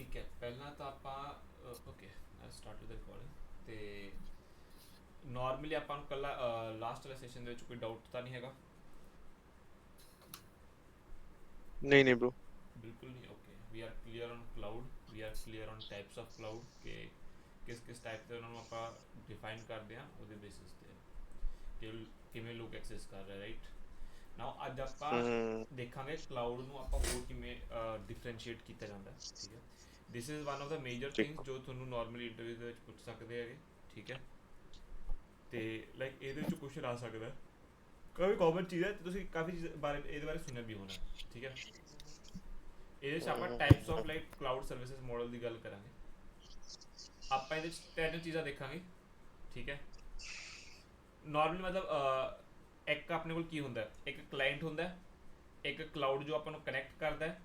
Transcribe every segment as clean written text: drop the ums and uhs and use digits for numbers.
ਠੀਕ ਹੈ, ਪਹਿਲਾਂ ਤਾਂ ਆਪਾਂ ਓਕੇ ਸਟਾਰਟ ਵਿਦ ਰਿਕਾਰਡਿੰਗ। ਤੇ ਨਾਰਮਲੀ ਆਪਾਂ ਨੂੰ ਕੱਲਾ ਲਾਸਟ ਵਾਲੇ ਸੈਸ਼ਨ ਦੇ ਵਿੱਚ ਕੋਈ ਡਾਊਟ ਤਾਂ ਨਹੀਂ ਹੈਗਾ? नहीं नहीं ब्रो। ਬਿਲਕੁਲ ਨਹੀਂ। Okay, we are clear on cloud, we are clear on types of cloud ਕਿ ਕਿਸ ਕਿਸ ਟਾਈਪ ਤੇ ਉਹਨਾਂ ਨੂੰ ਆਪਾਂ ਡਿਫਾਈਨ ਕਰਦੇ ਹਾਂ ਉਹਦੇ ਬੇਸਿਸ ਤੇ ਕਿ ਕਿਵੇਂ ਲੋਕ ਐਕਸੈਸ ਕਰ ਰਹੇ, ਰਾਈਟ? ਨਾਓ ਅੱਜ ਆਪਾਂ हम्म। ਦੇਖਾਂਗੇ ਕਲਾਊਡ ਨੂੰ ਆਪਾਂ ਹੋਰ ਕਿਵੇਂ ਡਿਫਰੈਂਸ਼ੀਏਟ ਕੀਤਾ ਜਾਂਦਾ, ਠੀਕ ਹੈ? This is one of the major ठीक। ਥਿੰਗਸ ਜੋ ਤੁਹਾਨੂੰ ਨਾਰਮਲੀ ਇੰਟਰਵਿਊ ਦੇ ਵਿੱਚ ਪੁੱਛ ਸਕਦੇ ਹੈਗੇ, ਠੀਕ ਹੈ? ਤੇ ਲਾਈਕ ਇਹਦੇ ਵਿੱਚ ਕੁਐਸਚਨ ਆ ਸਕਦਾ ਹੈ, ਕਾਫੀ ਕਾਮਨ ਚੀਜ਼ ਹੈ ਤੇ ਤੁਸੀਂ ਕਾਫੀ ਚੀਜ਼ ਬਾਰੇ ਇਹਦੇ ਬਾਰੇ ਸੁਣਿਆ ਵੀ ਹੋਣਾ, ਠੀਕ ਹੈ? ਇਹਦੇ 'ਚ ਆਪਾਂ types of like cloud services model ਦੀ ਗੱਲ ਕਰਾਂਗੇ। ਆਪਾਂ ਇਹਦੇ 'ਚ ਤਿੰਨ ਚੀਜ਼ਾਂ ਦੇਖਾਂਗੇ, ਠੀਕ ਹੈ? ਨਾਰਮਲੀ ਮਤਲਬ ਇੱਕ ਆਪਣੇ ਕੋਲ ਕੀ ਹੁੰਦਾ, ਇੱਕ ਕਲਾਇੰਟ ਹੁੰਦਾ, ਇੱਕ ਕਲਾਊਡ ਜੋ ਆਪਾਂ ਨੂੰ ਕਨੈਕਟ ਕਰਦਾ ਹੈ,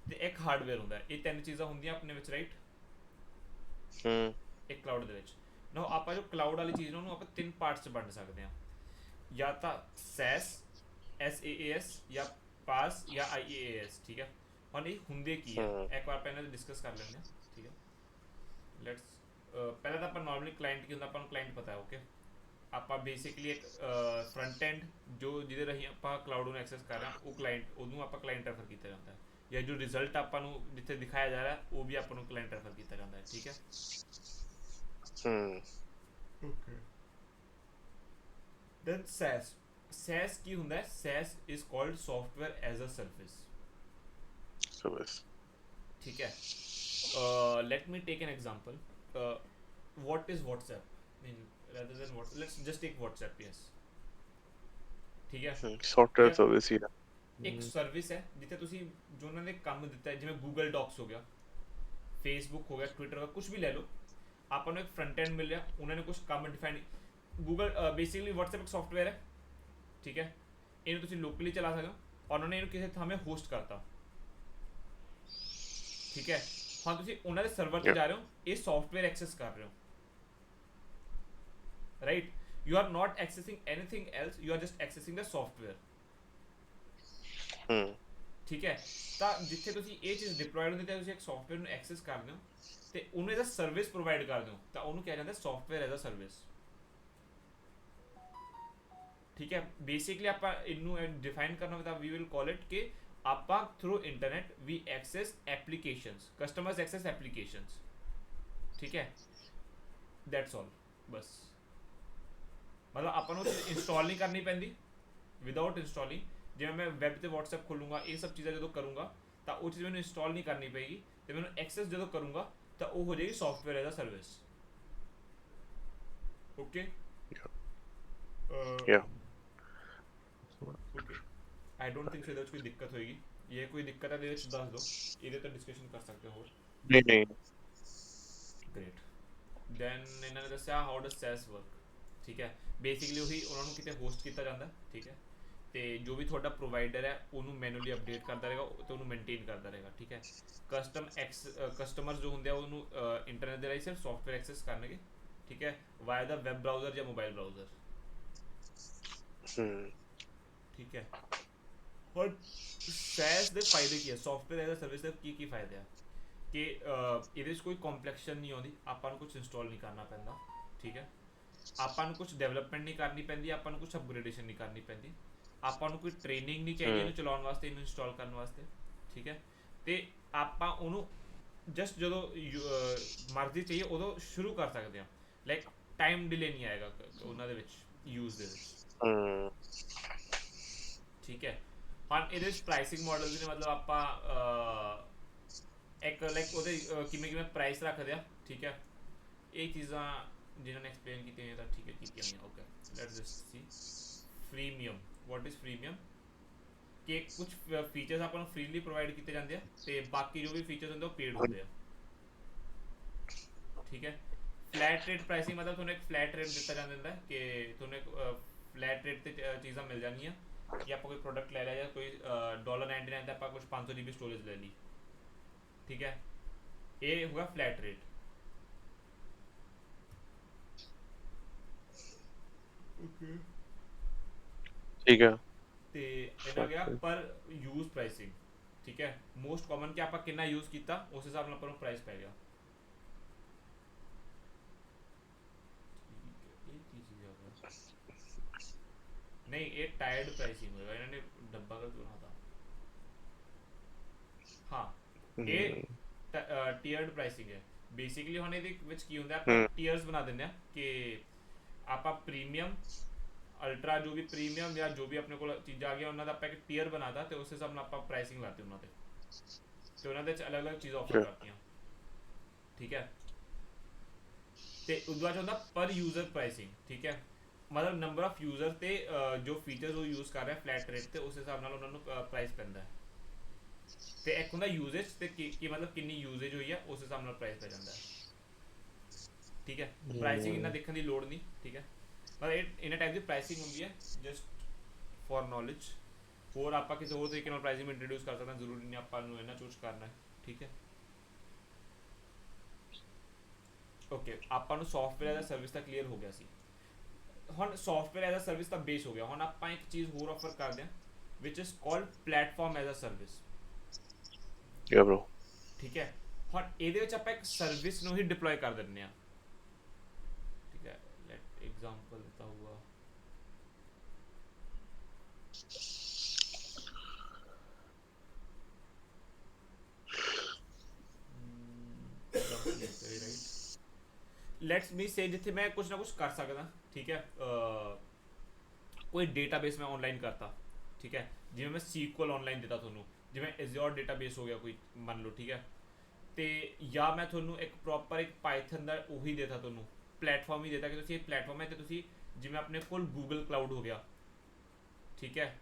ਤੇ ਇੱਕ ਹਾਰਡਵੇਅਰ ਹੁੰਦਾ। ਇਹ ਤਿੰਨ ਚੀਜ਼ਾਂ ਹੁੰਦੀਆਂ ਆਪਣੇ ਵਿੱਚ, ਰਾਈਟ? हम्म। ਇੱਕ ਕਲਾਊਡ ਦੇ ਵਿੱਚ ਨਾ ਆਪਾਂ ਜੋ ਕਲਾਊਡ ਵਾਲੀ ਚੀਜ਼ ਨੂੰ ਉਹਨੂੰ ਆਪਾਂ ਤਿੰਨ ਪਾਰਟਸ 'ਚ ਵੰਡ ਸਕਦੇ ਹਾਂ, ਜਾਂ ਤਾਂ SaaS SaaS ਜਾਂ ਪਾਸ ਜਾਂ IaaS, ਠੀਕ ਹੈ? ਹੁਣ ਇਹ ਹੁੰਦੇ ਕੀ ਆ, हम्म। ਇੱਕ ਵਾਰ ਆਪਾਂ ਇਹਨਾਂ 'ਤੇ ਡਿਸਕਸ ਕਰ ਲੈਂਦੇ ਹਾਂ, ਠੀਕ ਹੈ? ਲੈਟਸ ਪਹਿਲਾਂ ਤਾਂ ਆਪਾਂ ਨਾਰਮਲੀ ਕਲਾਇੰਟ ਕੀ ਹੁੰਦਾ ਆਪਾਂ ਨੂੰ ਕਲਾਇੰਟ ਪਤਾ ਹੈ, ਓਕੇ? ਆਪਾਂ ਬੇਸਿਕਲੀ ਇੱਕ ਫਰੰਟ ਐਂਡ ਜੋ ਜਿਹਦੇ ਰਾਹੀਂ ਆਪਾਂ ਕਲਾਊਡ ਨੂੰ ਐਕਸੈਸ ਕਰ ਰਹੇ ਹਾਂ ਉਹ ਕਲਾਇੰਟ, ਉਹਨੂੰ ਆਪਾਂ ਕਲਾਇੰਟ ਰੈਫਰ ਕੀਤਾ ਜਾਂਦਾ ਹੈ, ਜਾਂ ਜੋ ਰਿਜ਼ਲਟ ਆਪਾਂ ਨੂੰ ਜਿੱਥੇ ਦਿਖਾਇਆ ਜਾ ਰਿਹਾ ਉਹ ਵੀ ਆਪਾਂ ਨੂੰ ਕਲਾਇੰਟ ਰੈਫਰ ਕੀਤਾ ਜਾਂਦਾ ਹੈ, ਠੀਕ ਹੈ? हम्म। ਓਕੇ। ਦੈਨ SaaS ਕੀ ਹੁੰਦਾ ਹੈ? SaaS is called software as a service, service. ਠੀਕ ਹੈ? Let me take an example. What is WhatsApp? I mean, rather than what, let's just take WhatsApp. Yes, ठीक है? सॉफ्टवेयर क्या सर्विस ही है। ਇੱਕ ਸਰਵਿਸ ਹੈ ਜਿੱਥੇ ਤੁਸੀਂ ਜੋ ਉਹਨਾਂ ਨੇ ਕੰਮ ਦਿੱਤਾ ਹੈ, ਜਿਵੇਂ ਗੂਗਲ ਡੌਕਸ ਹੋ ਗਿਆ, ਫੇਸਬੁੱਕ ਹੋ ਗਿਆ, ਟਵਿੱਟਰ ਹੋ ਗਿਆ, ਕੁਝ ਵੀ ਲੈ ਲਓ, ਆਪਾਂ ਨੂੰ ਇੱਕ ਫਰੰਟ ਐਂਡ ਮਿਲ ਰਿਹਾ, ਉਹਨਾਂ ਨੇ ਕੁਝ ਕੰਮ ਡਿਫਾਈਨ। ਗੂਗਲ ਬੇਸਿਕਲੀ WhatsApp ਇੱਕ ਸੌਫਟਵੇਅਰ ਹੈ, ਠੀਕ ਹੈ? ਇਹਨੂੰ ਤੁਸੀਂ ਲੋਕਲੀ ਚਲਾ ਸਕਦੇ ਹੋ, ਔਰ ਉਹਨਾਂ ਨੇ ਇਹਨੂੰ ਕਿਸੇ ਥਾਂ 'ਤੇ ਹੋਸਟ ਕਰਤਾ, ਠੀਕ ਹੈ? ਹਾਂ, ਤੁਸੀਂ ਉਹਨਾਂ ਦੇ ਸਰਵਰ ਤੇ या। ਜਾ ਰਹੇ ਹੋ, ਇਹ ਸੌਫਟਵੇਅਰ ਐਕਸੈਸ ਕਰ ਰਹੇ ਹੋ, right? You are not accessing anything else, you are just accessing the software, हम्म। ਠੀਕ ਹੈ? ਤਾਂ ਜਿੱਥੇ ਤੁਸੀਂ ਇਹ ਚੀਜ਼ ਡਿਪਲੋਇਡ ਹੁੰਦੀ ਤੇ ਤੁਸੀਂ ਇੱਕ ਸੌਫਟਵੇਅਰ ਨੂੰ ਐਕਸੈਸ ਕਰਦੇ ਹੋ ਤੇ ਉਹਨੂੰ ਐਜ਼ ਅ ਸਰਵਿਸ ਪ੍ਰੋਵਾਈਡ ਕਰਦੇ ਹੋ, ਤਾਂ ਉਹਨੂੰ ਕਿਹਾ ਜਾਂਦਾ ਸੌਫਟਵੇਅਰ ਐਜ਼ ਅ ਸਰਵਿਸ, ਠੀਕ ਹੈ? ਬੇਸਿਕਲੀ ਆਪਾਂ ਇਹਨੂੰ ਡਿਫਾਈਨ ਕਰਨਾ ਹੋਵੇ ਤਾਂ ਵੀ ਵਿਲ ਕਾਲ ਇਟ ਕਿ ਆਪਾਂ ਥਰੂ ਇੰਟਰਨੈਟ ਵੀ access applications, customers access applications, ਠੀਕ ਹੈ? ਦੈਟਸ ਆਲ, ਬਸ। ਮਤਲਬ ਆਪਾਂ ਨੂੰ ਇੰਸਟਾਲ ਨਹੀਂ ਕਰਨੀ ਪੈਂਦੀ, ਵਿਦਆਊਟ ਇੰਸਟਾਲਿੰਗ। ਜਿਵੇਂ ਮੈਂ ਵੈਬ ਤੇ WhatsApp ਖੋਲੂੰਗਾ, ਇਹ ਸਭ ਚੀਜ਼ਾਂ ਜਦੋਂ ਕਰੂੰਗਾ ਤਾਂ ਉਹ ਚੀਜ਼ ਮੈਨੂੰ ਇੰਸਟਾਲ ਨਹੀਂ ਕਰਨੀ ਪਏਗੀ, ਤੇ ਮੈਨੂੰ ਐਕਸੈਸ ਜਦੋਂ ਕਰੂੰਗਾ ਤਾਂ ਉਹ ਹੋ ਜਾਏਗੀ software as a service, okay? Yeah. Okay, I don't think so ਇਹਦੇ ਵਿੱਚ ਕੋਈ ਦਿੱਕਤ ਹੋਏਗੀ। ਇਹ ਕੋਈ ਦਿੱਕਤ ਹੈ ਇਹਦੇ ਵਿੱਚ ਦੱਸ ਦਿਓ, ਇਹਦੇ ਤੇ ਡਿਸਕਸ਼ਨ ਕਰ ਸਕਦੇ ਹੋ ਹੋਰ। नहीं नहीं। ਗ੍ਰੇਟ। ਦੈਨ ਇਹਨਾਂ ਨੇ ਦੱਸਿਆ ਹਾਊ ਡਸ SaaS ਵਰਕ, ਠੀਕ ਹੈ? ਬੇਸਿਕਲੀ ਉਹੀ ਉਹਨਾਂ ਨੂੰ ਕਿਤੇ ਹੋਸਟ ਕੀਤਾ ਜਾਂਦਾ, ਠੀਕ ਹੈ? ਤੇ ਜੋ ਵੀ ਤੁਹਾਡਾ ਪ੍ਰੋਵਾਈਡਰ ਹੈ ਉਹਨੂੰ ਮੈਨੂਅਲੀ ਅਪਡੇਟ ਕਰਦਾ ਰਹੇਗਾ ਤੇ ਉਹਨੂੰ ਮੇਨਟੇਨ ਕਰਦਾ ਰਹੇਗਾ, ਠੀਕ ਹੈ? ਕਸਟਮਰ ਜੋ ਹੁੰਦੇ ਆ ਉਹਨੂੰ ਇੰਟਰਨੈਟ ਦੇ ਰਾਹੀਂ ਸਿਰਫ ਸੌਫਟਵੇਅਰ ਐਕਸੈਸ ਕਰਨਗੇ, ਠੀਕ ਹੈ? ਵਾਇਆ ਦਾ ਵੈਬ ਬਰਾਊਜ਼ਰ ਜਾਂ ਮੋਬਾਈਲ ਬਰਾਊਜ਼ਰ, हम्म। ਠੀਕ ਹੈ? ਹੁਣ SaaS ਦੇ ਫਾਇਦੇ ਕੀ ਹੈ, ਸੌਫਟਵੇਅਰ ਐਜ਼ ਅ ਸਰਵਿਸ ਦੇ ਕੀ ਕੀ ਫਾਇਦੇ ਆ? ਕਿ ਇਹਦੇ 'ਚ ਕੋਈ ਕੰਪਲੈਕਸ਼ਨ ਨਹੀਂ ਆਉਂਦੀ, ਆਪਾਂ ਨੂੰ ਕੁਝ ਇੰਸਟਾਲ ਨਹੀਂ ਕਰਨਾ ਪੈਂਦਾ, ਠੀਕ ਹੈ? ਆਪਾਂ ਨੂੰ ਕੁਝ ਡਿਵੈਲਪਮੈਂਟ ਨਹੀਂ ਕਰਨੀ ਪੈਂਦੀ, ਆਪਾਂ ਨੂੰ ਕੁਝ ਅਪਗ੍ਰੇਡੇਸ਼ਨ ਨਹੀਂ ਕਰਨੀ ਪੈਂਦੀ, ਆਪਾਂ ਨੂੰ ਕੋਈ ਟ੍ਰੇਨਿੰਗ ਨਹੀਂ ਚਾਹੀਦੀ ਇਹਨੂੰ ਚਲਾਉਣ ਵਾਸਤੇ, ਇਹਨੂੰ ਇੰਸਟਾਲ ਕਰਨ ਵਾਸਤੇ, ਠੀਕ ਹੈ? ਤੇ ਆਪਾਂ ਉਹਨੂੰ ਜਸਟ ਜਦੋਂ ਮਰਜ਼ੀ ਚਾਹੀਏ ਉਦੋਂ ਸ਼ੁਰੂ ਕਰ ਸਕਦੇ ਹਾਂ, ਲਾਈਕ ਟਾਈਮ ਡਿਲੇ ਨਹੀਂ ਆਏਗਾ ਉਹਨਾਂ ਦੇ ਵਿੱਚ, ਯੂਜ਼ ਦੇ ਵਿੱਚ, हम्म। ਠੀਕ ਹੈ? ਹੁਣ ਇਹਦੇ ਵਿੱਚ ਪ੍ਰਾਈਸਿੰਗ ਮਾਡਲ ਨੇ, ਮਤਲਬ ਆਪਾਂ ਇੱਕ ਲਾਈਕ ਉਹਦੇ ਕਿਵੇਂ ਕਿਵੇਂ ਪ੍ਰਾਈਸ ਰੱਖਦੇ ਆ, ਠੀਕ ਹੈ? ਇਹ ਚੀਜ਼ਾਂ ਜਿਨ੍ਹਾਂ ਨੇ ਐਕਸਪਲੇਨ ਕੀਤੀਆਂ ਹੋਈਆਂ ਤਾਂ ਠੀਕ ਹੈ ਕੀਤੀਆਂ ਹੋਈਆਂ, okay? Let's just see freemium. What is freemium? ਕਿ ਕੁਝ ਫੀਚਰਸ ਆਪਾਂ ਨੂੰ ਫ੍ਰੀਲੀ ਪ੍ਰੋਵਾਈਡ ਕੀਤੇ ਜਾਂਦੇ ਆ ਤੇ ਬਾਕੀ ਜੋ ਵੀ ਫੀਚਰਸ ਹੁੰਦੇ ਉਹ ਪੇਡ ਹੁੰਦੇ ਆ, ਠੀਕ ਹੈ? ਫਲੈਟ ਰੇਟ ਪ੍ਰਾਈਸਿੰਗ ਮਤਲਬ ਤੁਹਾਨੂੰ ਇੱਕ ਫਲੈਟ ਰੇਟ ਦਿੱਤਾ ਜਾਂਦਾ ਹੈ ਕਿ ਤੁਹਾਨੂੰ ਇੱਕ ਫਲੈਟ ਰੇਟ ਤੇ ਚੀਜ਼ਾਂ ਮਿਲ ਜਾਣਗੀਆਂ, ਕਿ ਆਪਾਂ ਕੋਈ ਪ੍ਰੋਡਕਟ ਲੈ ਲਿਆ ਜਾਂ ਕੋਈ $99 ਤੇ ਆਪਾਂ ਕੁਝ 500 GB ਸਟੋਰੇਜ ਲੈ ਲਈ, ਠੀਕ ਹੈ? ਇਹ ਹੋਗਾ ਫਲੈਟ ਰੇਟ, ਓਕੇ? ठीक है। ਤੇ ਇਹਨਾਂ ਗਿਆ ਪਰ ਯੂਜ਼ ਪ੍ਰਾਈਸਿੰਗ, ठीक है मोस्ट कॉमन कि आप कितना यूज किया उस हिसाब ਨਾਲ ਆਪਾਂ ਨੂੰ ਪ੍ਰਾਈਸ ਪੈ ਗਿਆ ਇਹ ਕੀ ਚੀਜ਼ ਆ नहीं ये टायर्ड प्राइसिंग होगा इन्होंने डब्बा का क्यों था हाँ ये ਟੀਅਰਡ ਪ੍ਰਾਈਸਿੰਗ ਹੈ ਬੇਸਿਕਲੀ ਹੁਣ ਇਹਦੇ ਵਿੱਚ ਕੀ ਹੁੰਦਾ ਆਪਾਂ ਟੀਅਰਸ ਬਣਾ ਦਿੰਦੇ ਆ ਕਿ ਆਪਾਂ ਪ੍ਰੀਮੀਅਮ ਅਲਟਰਾ ਜੋ ਵੀ ਪ੍ਰੀਮੀਅਮ ਜਾਂ ਜੋ ਵੀ ਆਪਣੇ ਕੋਲ ਚੀਜ਼ਾਂ ਆ ਗਈਆਂ ਉਹਨਾਂ ਦਾ ਆਪਾਂ ਇੱਕ ਟੀਅਰ ਬਣਾਦਾ ਤੇ ਉਸ ਹਿਸਾਬ ਨਾਲ ਆਪਾਂ ਪ੍ਰਾਈਸਿੰਗ ਲਾਤੀ ਉਹਨਾਂ ਤੇ ਉਹਨਾਂ ਦੇ ਚ ਅਲੱਗ-ਅਲੱਗ ਚੀਜ਼ਾਂ ਆਫਰ ਕਰਤੀਆਂ ਠੀਕ ਹੈ ਤੇ ਉਸ ਤੋਂ ਬਾਅਦ ਹੁੰਦਾ ਪਰ ਯੂਜ਼ਰ ਪ੍ਰਾਈਸਿੰਗ ਠੀਕ ਹੈ ਮਤਲਬ ਨੰਬਰ ਆਫ ਯੂਜ਼ਰ ਤੇ ਜੋ ਫੀਚਰਸ ਉਹ ਯੂਜ਼ ਕਰ ਰਿਹਾ ਫਲੈਟ ਰੇਟ ਤੇ ਉਸ ਹਿਸਾਬ ਨਾਲ ਉਹਨਾਂ ਨੂੰ ਪ੍ਰਾਈਸ ਪੈਂਦਾ ਹੈ ਤੇ ਇੱਕ ਹੁੰਦਾ ਯੂਜ਼ੇਜ ਤੇ ਕੀ ਮਤਲਬ ਕਿੰਨੀ ਯੂਜ਼ੇਜ ਹੋਈ ਹੈ ਉਸ ਹਿਸਾਬ ਨਾਲ ਪ੍ਰਾਈਸ ਪੈ ਜਾਂਦਾ ਹੈ ਠੀਕ ਹੈ ਪ੍ਰਾਈਸਿੰਗ ਇਹਨਾਂ ਦੇਖਣ ਦੀ ਲੋੜ ਨਹੀਂ ਠੀਕ ਹੈ ਪਰ ਇਹਨਾਂ ਟਾਈਪ ਦੀ ਪ੍ਰਾਈਸਿੰਗ ਹੁੰਦੀ ਹੈ ਜਸਟ ਫॉर ਨੌਲੇਜ ਹੋਰ ਆਪਾਂ ਕਿਸੇ ਹੋਰ ਤਰੀਕੇ ਨਾਲ ਪ੍ਰਾਈਸਿੰਗ ਇੰਟਰੋਡਿਊਸ ਕਰ ਸਕਦੇ ਹਾਂ ਜ਼ਰੂਰੀ ਨਹੀਂ ਆਪਾਂ ਨੂੰ ਇਹਨਾਂ ਚੂਜ਼ ਕਰਨਾ ਹੈ ਠੀਕ ਹੈ ਓਕੇ ਆਪਾਂ ਨੂੰ ਸੌਫਟਵੇਅਰ ਐਜ਼ ਅ ਸਰਵਿਸ ਤਾਂ ਕਲੀਅਰ ਹੋ ਗਿਆ ਸੀ ਹੁਣ ਸੌਫਟਵੇਅਰ ਐਜ਼ ਅ ਸਰਵਿਸ ਤਾਂ ਬੇਸ ਹੋ ਗਿਆ ਹੁਣ ਆਪਾਂ ਇੱਕ ਚੀਜ਼ ਹੋਰ ਆਫਰ ਕਰਦੇ ਹਾਂ which is called platform as a service yeah bro ਠੀਕ ਹੈ ਹੁਣ ਇਹਦੇ ਵਿੱਚ ਆਪਾਂ ਇੱਕ ਸਰਵਿਸ ਨੂੰ ਹੀ ਡਿਪਲੋਏ ਕਰ ਦਿੰਦੇ ਹਾਂ ਠੀਕ ਹੈ ਲੈਟ ਐਗਜ਼ਾਮਪਲ ਦਿੱਤਾ ਹੋਊਗਾ ਲੈਟਸ ਮੀ ਸੇ ਜਿੱਥੇ ਮੈਂ ਕੁਝ ਨਾ ਕੁਝ ਕਰ ਸਕਦਾ ਠੀਕ ਹੈ ਕੋਈ ਡੇਟਾਬੇਸ ਮੈਂ ਆਨਲਾਈਨ ਕਰਤਾ ਠੀਕ ਹੈ ਜਿਵੇਂ ਮੈਂ SQL ਆਨਲਾਈਨ ਦਿੱਤਾ ਤੁਹਾਨੂੰ ਜਿਵੇਂ Azure ਡੇਟਾਬੇਸ ਹੋ ਗਿਆ ਕੋਈ ਮੰਨ ਲਓ ਠੀਕ ਹੈ ਤੇ ਜਾਂ ਮੈਂ ਤੁਹਾਨੂੰ ਇੱਕ ਪ੍ਰੋਪਰ ਇੱਕ ਪਾਈਥਨ ਦਾ ਉਹੀ ਦੇਤਾ ਤੁਹਾਨੂੰ ਪਲੇਟਫਾਰਮ ਹੀ ਦੇਤਾ ਕਿ ਤੁਸੀਂ ਇਹ ਪਲੇਟਫਾਰਮ ਹੈ ਤੇ ਤੁਸੀਂ ਜਿਵੇਂ ਆਪਣੇ ਕੋਲ ਗੂਗਲ ਕਲਾਊਡ ਹੋ ਗਿਆ ਠੀਕ ਹੈ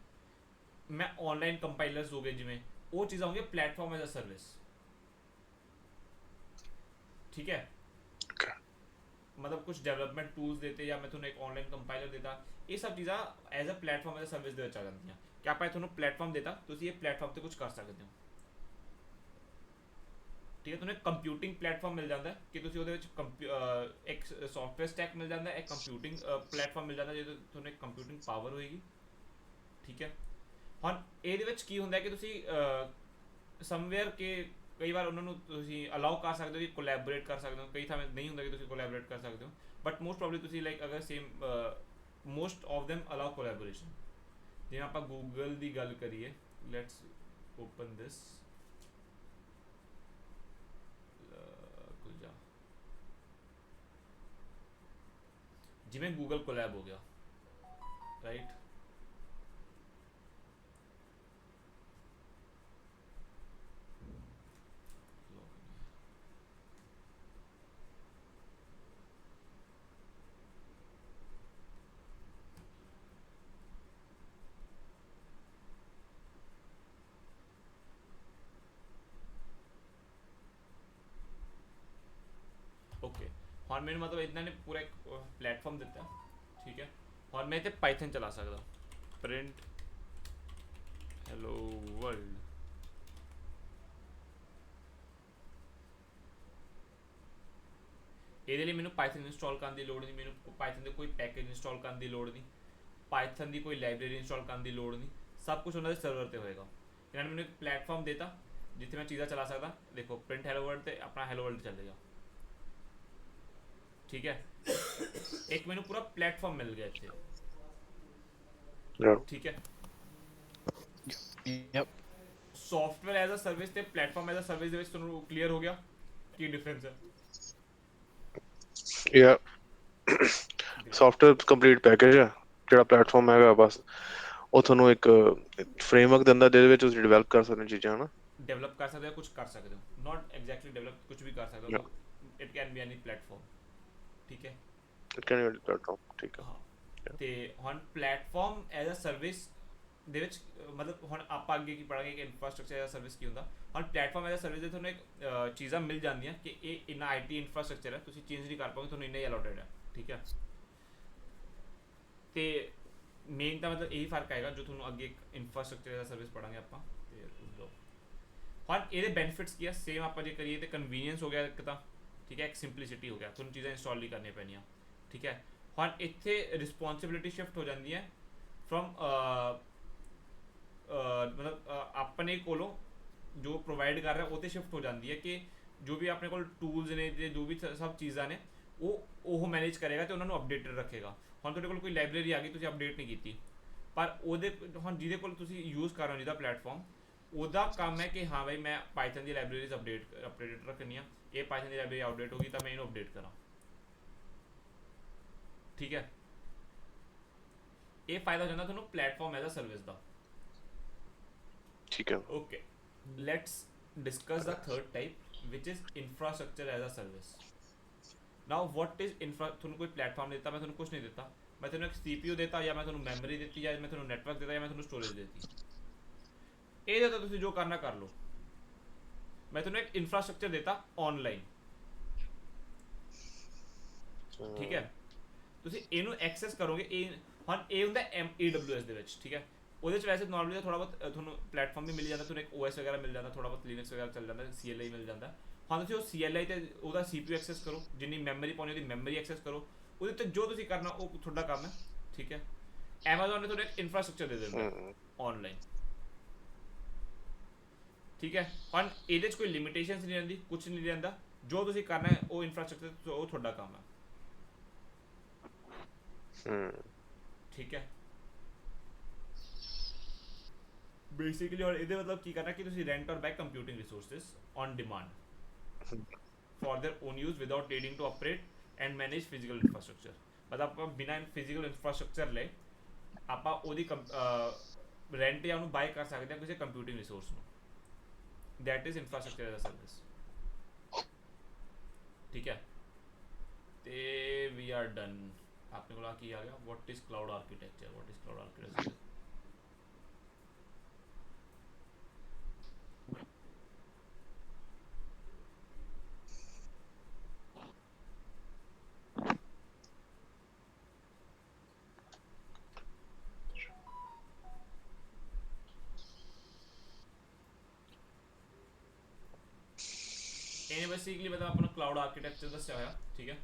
ਮੈਂ ਆਨਲਾਈਨ ਕੰਪਾਈਲਰਸ ਹੋ ਗਏ ਜਿਵੇਂ ਉਹ ਚੀਜ਼ਾਂ ਹੋਣਗੀਆਂ ਪਲੇਟਫਾਰਮ ਐਜ਼ ਅ ਸਰਵਿਸ ਠੀਕ ਹੈ मतलब कुछ डेवलपमेंट टूल्स देते या मैं ਤੁਹਾਨੂੰ ਇੱਕ ਆਨਲਾਈਨ ਕੰਪਾਈਲਰ ਦੇਤਾ ਇਹ ਸਭ ਚੀਜ਼ਾਂ as a platform as a service ਦੇ ਵਿੱਚ ਆ ਜਾਂਦੀਆਂ ਕਿ ਆਪਾਂ ਤੁਹਾਨੂੰ ਪਲੇਟਫਾਰਮ ਦੇਤਾ ਤੁਸੀਂ ਇਹ ਪਲੇਟਫਾਰਮ ਤੇ ਕੁਝ ਕਰ ਸਕਦੇ ਹੋ ਠੀਕ ਹੈ ਤੁਹਾਨੂੰ ਇੱਕ ਕੰਪਿਊਟਿੰਗ ਪਲੇਟਫਾਰਮ ਮਿਲ ਜਾਂਦਾ ਕਿ ਤੁਸੀਂ ਉਹਦੇ ਵਿੱਚ ਇੱਕ ਸੌਫਟਵੇਅਰ ਸਟੈਕ ਮਿਲ ਜਾਂਦਾ ਇੱਕ ਕੰਪਿਊਟਿੰਗ ਪਲੇਟਫਾਰਮ ਮਿਲ ਜਾਂਦਾ ਜਿਹਦੇ ਤੁਹਾਨੂੰ ਇੱਕ ਕੰਪਿਊਟਿੰਗ ਪਾਵਰ ਹੋਏਗੀ ਠੀਕ ਹੈ ਹੁਣ ਇਹਦੇ ਵਿੱਚ ਕੀ ਹੁੰਦਾ ਕਿ ਤੁਸੀਂ ਸਮਵੇਅਰ ਕਿ ਕਈ ਵਾਰ ਉਹਨਾਂ ਨੂੰ ਤੁਸੀਂ ਅਲਾਉ ਕਰ ਸਕਦੇ ਹੋ ਕਿ ਕੋਲੈਬੋਰੇਟ ਕਰ ਸਕਦੇ ਹੋ ਕਈ ਥਾਂ ਨਹੀਂ ਹੁੰਦਾ ਕਿ ਤੁਸੀਂ ਕੋਲੈਬੋਰੇਟ ਕਰ ਸਕਦੇ ਹੋ ਬਟ ਮੋਸਟ ਪ੍ਰੋਬਬਲੀ ਤੁਸੀਂ ਲਾਈਕ ਅਗਰ same most of them allow collaboration ਜਿਵੇਂ ਆਪਾਂ ਗੂਗਲ ਦੀ ਗੱਲ ਕਰੀਏ ਲੈਟਸ ਓਪਨ ਦਿਸ ਜਿਵੇਂ ਗੂਗਲ ਕੋਲੈਬ ਹੋ ਗਿਆ ਰਾਈਟ ਓਕੇ ਹੁਣ ਮੈਨੂੰ ਮਤਲਬ ਇਹਨਾਂ ਨੇ ਪੂਰਾ ਇੱਕ ਪਲੇਟਫਾਰਮ ਦਿੱਤਾ ਠੀਕ ਹੈ ਹੁਣ ਮੈਂ ਤੇ ਪਾਈਥਨ ਚਲਾ ਸਕਦਾ ਪ੍ਰਿੰਟ ਹੈਲੋ ਵਰਲਡ ਇਹਦੇ ਲਈ ਮੈਨੂੰ ਪਾਈਥਨ ਇੰਸਟਾਲ ਕਰਨ ਦੀ ਲੋੜ ਨਹੀਂ ਮੈਨੂੰ ਪਾਈਥਨ ਦੇ ਕੋਈ ਪੈਕੇਜ ਇੰਸਟਾਲ ਕਰਨ ਦੀ ਲੋੜ ਨਹੀਂ ਪਾਈਥਨ ਦੀ ਕੋਈ ਲਾਇਬ੍ਰੇਰੀ ਇੰਸਟਾਲ ਕਰਨ ਦੀ ਲੋੜ ਨਹੀਂ ਸਭ ਕੁਝ ਉਹਨਾਂ ਦੇ ਸਰਵਰ ਤੇ ਹੋਏਗਾ ਇਹਨਾਂ ਨੇ ਮੈਨੂੰ ਇੱਕ ਪਲੇਟਫਾਰਮ ਦਿੱਤਾ ਜਿੱਥੇ ਮੈਂ ਚੀਜ਼ਾਂ ਚਲਾ ਸਕਦਾ ਦੇਖੋ ਪ੍ਰਿੰਟ ਹੈਲੋ ਵਰਲਡ ਤੇ ਆਪਣਾ ਹੈਲੋ ਵਰਲਡ ਚੱਲੇਗਾ ठीक है एक मैंने पूरा प्लेटफॉर्म मिल गया इतने ठीक है Yep. Software as a service ते प्लेटफॉर्म एज अ सर्विस ਦੇ ਵਿੱਚ ਤੁਹਾਨੂੰ ਕਲੀਅਰ ਹੋ ਗਿਆ ਕੀ ਡਿਫਰੈਂਸ ਹੈ ਯਾ ਸੌਫਟਵੇਅਰ ਕੰਪਲੀਟ ਪੈਕੇਜ ਹੈ ਜਿਹੜਾ ਪਲੇਟਫਾਰਮ ਹੈਗਾ ਬਸ ਉਹ ਤੁਹਾਨੂੰ ਇੱਕ ਫਰੇਮਵਰਕ ਦਿੰਦਾ ਜਿਹਦੇ ਵਿੱਚ ਤੁਸੀਂ ਡਿਵੈਲਪ ਕਰ ਸਕਦੇ ਹੋ ਚੀਜ਼ਾਂ ਹਨਾ ਡਿਵੈਲਪ ਕਰ ਸਕਦੇ ਹੋ ਕੁਝ ਕਰ ਸਕਦੇ ਹੋ ਨਾਟ ਐਗਜ਼ੈਕਟਲੀ ਡਿਵੈਲਪ ਕੁਝ ਵੀ ਕਰ ਸਕਦੇ ਹੋ it can be any platform ਠੀਕ ਹੈ ਇਟ ਕੈਨ ਬੀ ਪਲੇਟਫਾਰਮ ਠੀਕ ਹੈ ਹਾਂ ਤੇ ਹੁਣ ਪਲੇਟਫਾਰਮ ਐਜ਼ ਅ ਸਰਵਿਸ ਦੇ ਵਿੱਚ ਮਤਲਬ ਹੁਣ ਆਪਾਂ ਅੱਗੇ ਕੀ ਪੜਾਂਗੇ ਕਿ ਇਨਫਰਾਸਟ੍ਰਕਚਰ ਐਜ਼ ਅ ਸਰਵਿਸ ਕੀ ਹੁੰਦਾ ਹੁਣ ਪਲੇਟਫਾਰਮ ਐਜ਼ ਅ ਸਰਵਿਸ ਦੇ ਤੁਹਾਨੂੰ ਇੱਕ ਚੀਜ਼ਾਂ ਮਿਲ ਜਾਂਦੀਆਂ ਕਿ ਇਹ ਇੰਨਾ ਆਈਟੀ ਇਨਫਰਾਸਟ੍ਰਕਚਰ ਹੈ ਤੁਸੀਂ ਚੇਂਜ ਨਹੀਂ ਕਰ ਪਾਓਗੇ ਤੁਹਾਨੂੰ ਇੰਨਾ ਹੀ ਅਲੋਟਡ ਹੈ ਠੀਕ ਹੈ ਤੇ ਮੇਨ ਤਾਂ ਮਤਲਬ ਇਹੀ ਫਰਕ ਆਏਗਾ ਜੋ ਤੁਹਾਨੂੰ ਅੱਗੇ ਇੱਕ ਇਨਫਰਾਸਟ੍ਰਕਚਰ ਐਜ਼ ਅ ਸਰਵਿਸ ਪੜਾਂਗੇ ਆਪਾਂ ਤੇ ਹੁਣ ਇਹਦੇ ਬੈਨੀਫਿਟਸ ਕੀ ਆ ਸੇਮ ਆਪਾਂ ਜੇ ਕਰੀਏ ਤੇ ਕਨਵੀਨੀਅੰਸ ਹੋ ਗਿਆ ਇੱਕ ਤਾਂ ਠੀਕ ਹੈ ਇੱਕ ਸਿੰਪਲਿਸਿਟੀ ਹੋ ਗਿਆ ਤੁਹਾਨੂੰ ਚੀਜ਼ਾਂ ਇੰਸਟਾਲ ਨਹੀਂ ਕਰਨੀਆਂ ਪੈਣੀਆਂ ਠੀਕ ਹੈ ਹੁਣ ਇੱਥੇ ਰਿਸਪੌਂਸਿਬਿਲਿਟੀ ਸ਼ਿਫਟ ਹੋ ਜਾਂਦੀ ਹੈ ਫਰੋਮ ਮਤਲਬ ਆਪਣੇ ਕੋਲੋਂ ਜੋ ਪ੍ਰੋਵਾਈਡ ਕਰ ਰਿਹਾ ਉਹ ਤੇ ਸ਼ਿਫਟ ਹੋ ਜਾਂਦੀ ਹੈ ਕਿ ਜੋ ਵੀ ਆਪਣੇ ਕੋਲ ਟੂਲਸ ਨੇ ਤੇ ਜੋ ਵੀ ਸਭ ਚੀਜ਼ਾਂ ਨੇ ਉਹ ਮੈਨੇਜ ਕਰੇਗਾ ਤੇ ਉਹਨਾਂ ਨੂੰ ਅਪਡੇਟਡ ਰੱਖੇਗਾ। ਹੁਣ ਤੁਹਾਡੇ ਕੋਲ ਕੋਈ ਲਾਇਬ੍ਰੇਰੀ ਆ ਗਈ, ਤੁਸੀਂ ਅਪਡੇਟ ਨਹੀਂ ਕੀਤੀ, ਪਰ ਉਹਦੇ ਹੁਣ ਜਿਹਦੇ ਕੋਲ ਤੁਸੀਂ ਯੂਜ਼ ਕਰ ਰਹੇ ਹੋ ਜਿਹਦਾ ਪਲੇਟਫਾਰਮ, ਉਹਦਾ ਕੰਮ ਹੈ ਕਿ ਹਾਂ ਭਾਈ ਮੈਂ ਪਾਈਥਨ ਦੀ ਲਾਇਬ੍ਰੇਰੀਜ਼ ਅਪਡੇਟ ਰੱਖਣੀ ਆ, ਇਹ ਪਾਈਥਨ ਦੀ ਲਾਇਬ੍ਰੇਰੀ ਅਪਡੇਟ ਹੋ ਗਈ ਤਾਂ ਮੈਂ ਇਹਨੂੰ ਅਪਡੇਟ ਕਰਾਂ। ਠੀਕ ਹੈ, ਇਹ ਫਾਇਦਾ ਹੋ ਜਾਂਦਾ ਤੁਹਾਨੂੰ ਪਲੇਟਫਾਰਮ ਐਜ਼ ਅ ਸਰਵਿਸ ਦਾ। ਠੀਕ ਹੈ। Okay, let's discuss the third type which is infrastructure as a service. Now what is ਤੁਹਾਨੂੰ ਕੋਈ ਪਲੇਟਫਾਰਮ ਦਿੱਤਾ, ਮੈਂ ਤੁਹਾਨੂੰ ਕੁਝ ਨਹੀਂ ਦਿੱਤਾ, ਮੈਂ ਤੁਹਾਨੂੰ ਇੱਕ CPU ਦਿੱਤਾ ਜਾਂ ਮੈਂ ਤੁਹਾਨੂੰ ਮੈਮਰੀ ਦਿੱਤੀ ਜਾਂ ਮੈਂ ਤੁਹਾਨੂੰ ਨੈਟਵਰਕ ਦਿੱਤਾ ਜਾਂ ਮੈਂ ਤੁਹਾਨੂੰ ਸਟੋਰੇਜ ਦਿੱਤੀ, ਇਹਦੇ ਤਾਂ ਤੁਸੀਂ ਜੋ ਕਰਨਾ ਕਰ ਲਓ। ਮੈਂ ਤੁਹਾਨੂੰ ਇੱਕ ਇਨਫਰਾਸਟ੍ਰਕਚਰ ਦਿੱਤਾ ਆਨਲਾਈਨ, ਠੀਕ ਹੈ, ਤੁਸੀਂ ਇਹਨੂੰ ਐਕਸੈਸ ਕਰੋਗੇ। ਇਹ ਹੁਣ ਇਹ ਹੁੰਦਾ AWS ਦੇ ਵਿੱਚ, ਠੀਕ ਹੈ, ਉਹਦੇ ਚ ਵੈਸੇ ਨਾਰਮਲੀ ਥੋੜਾ ਬਹੁਤ ਤੁਹਾਨੂੰ ਪਲੇਟਫਾਰਮ ਵੀ ਮਿਲ ਜਾਂਦਾ, ਤੁਹਾਨੂੰ ਇੱਕ OS ਵਗੈਰਾ ਮਿਲ ਜਾਂਦਾ, ਥੋੜਾ ਬਹੁਤ ਲਿਨਕਸ ਵਗੈਰਾ ਚੱਲ ਜਾਂਦਾ, CLI ਮਿਲ ਜਾਂਦਾ। ਹਾਂ ਤੁਸੀਂ ਉਹ CLI ਤੇ ਉਹਦਾ CPU ਐਕਸੈਸ ਕਰੋ, ਜਿੰਨੀ ਮੈਮਰੀ ਪਾਉਣੀ ਉਹਦੀ ਮੈਮਰੀ ਐਕਸੈਸ ਕਰੋ, ਉਹਦੇ ਤੇ ਜੋ ਤੁਸੀਂ ਕਰਨਾ ਉਹ ਤੁਹਾਡਾ ਕੰਮ ਹੈ। ਠੀਕ ਹੈ, Amazon ਨੇ ਤੁਹਾਨੂੰ ਇੱਕ ਇਨਫਰਾਸਟ੍ਰਕਚਰ ਦੇ ਦਿੰਦਾ ਆਨਲਾਈਨ। ਠੀਕ ਹੈ, ਹੁਣ ਇਹਦੇ ਚ ਕੋਈ ਲਿਮਿਟੇਸ਼ਨਸ ਨਹੀਂ ਰਹਿੰਦੀ, ਕੁਝ ਨਹੀਂ ਰਹਿੰਦਾ, ਜੋ ਤੁਸੀਂ ਕਰਨਾ ਹੈ ਉਹ ਇਨਫਰਾਸਟ੍ਰਕਚਰ ਉਹ ਤੁਹਾਡਾ ਕੰਮ ਹੈ। ਠੀਕ ਹੈ, ਬੇਸਿਕਲੀ ਔਰ ਇਹਦੇ ਮਤਲਬ ਕੀ ਕਰਨਾ ਕਿ ਤੁਸੀਂ rent or buy computing resources on demand for their own use without needing to operate and manage physical infrastructure. मतलब ਆਪਾਂ ਬਿਨਾਂ ਫਿजिकल इंफ्रास्ट्रक्चर ਲਏ ਆਪਾਂ ਉਹਦੀ ਰੈਂਟ ਜਾਂ ਉਹਨੂੰ ਬਾਈ ਕਰ ਸਕਦੇ ਹਾਂ ਕਿਸੇ ਕੰਪਿਊਟਿੰਗ ਰਿਸੋਰਸ ਨੂੰ। That is infrastructure as a service. ਠੀਕ ਹੈ, ਤੇ ਵੀ ਆਰ ਡਨ। ਆਪਣੇ ਕੋਲ ਆ ਕੀ ਆ ਗਿਆ, what is cloud architecture. What is cloud architecture ਇਹਨੇ ਬੇਸਿਕਲੀ ਮਤਲਬ ਆਪਾਂ ਨੂੰ ਕਲਾउड ਆਰਕੀਟੈਕਚਰ ਦੱਸਿਆ ਹੋਇਆ। ਠੀਕ ਹੈ,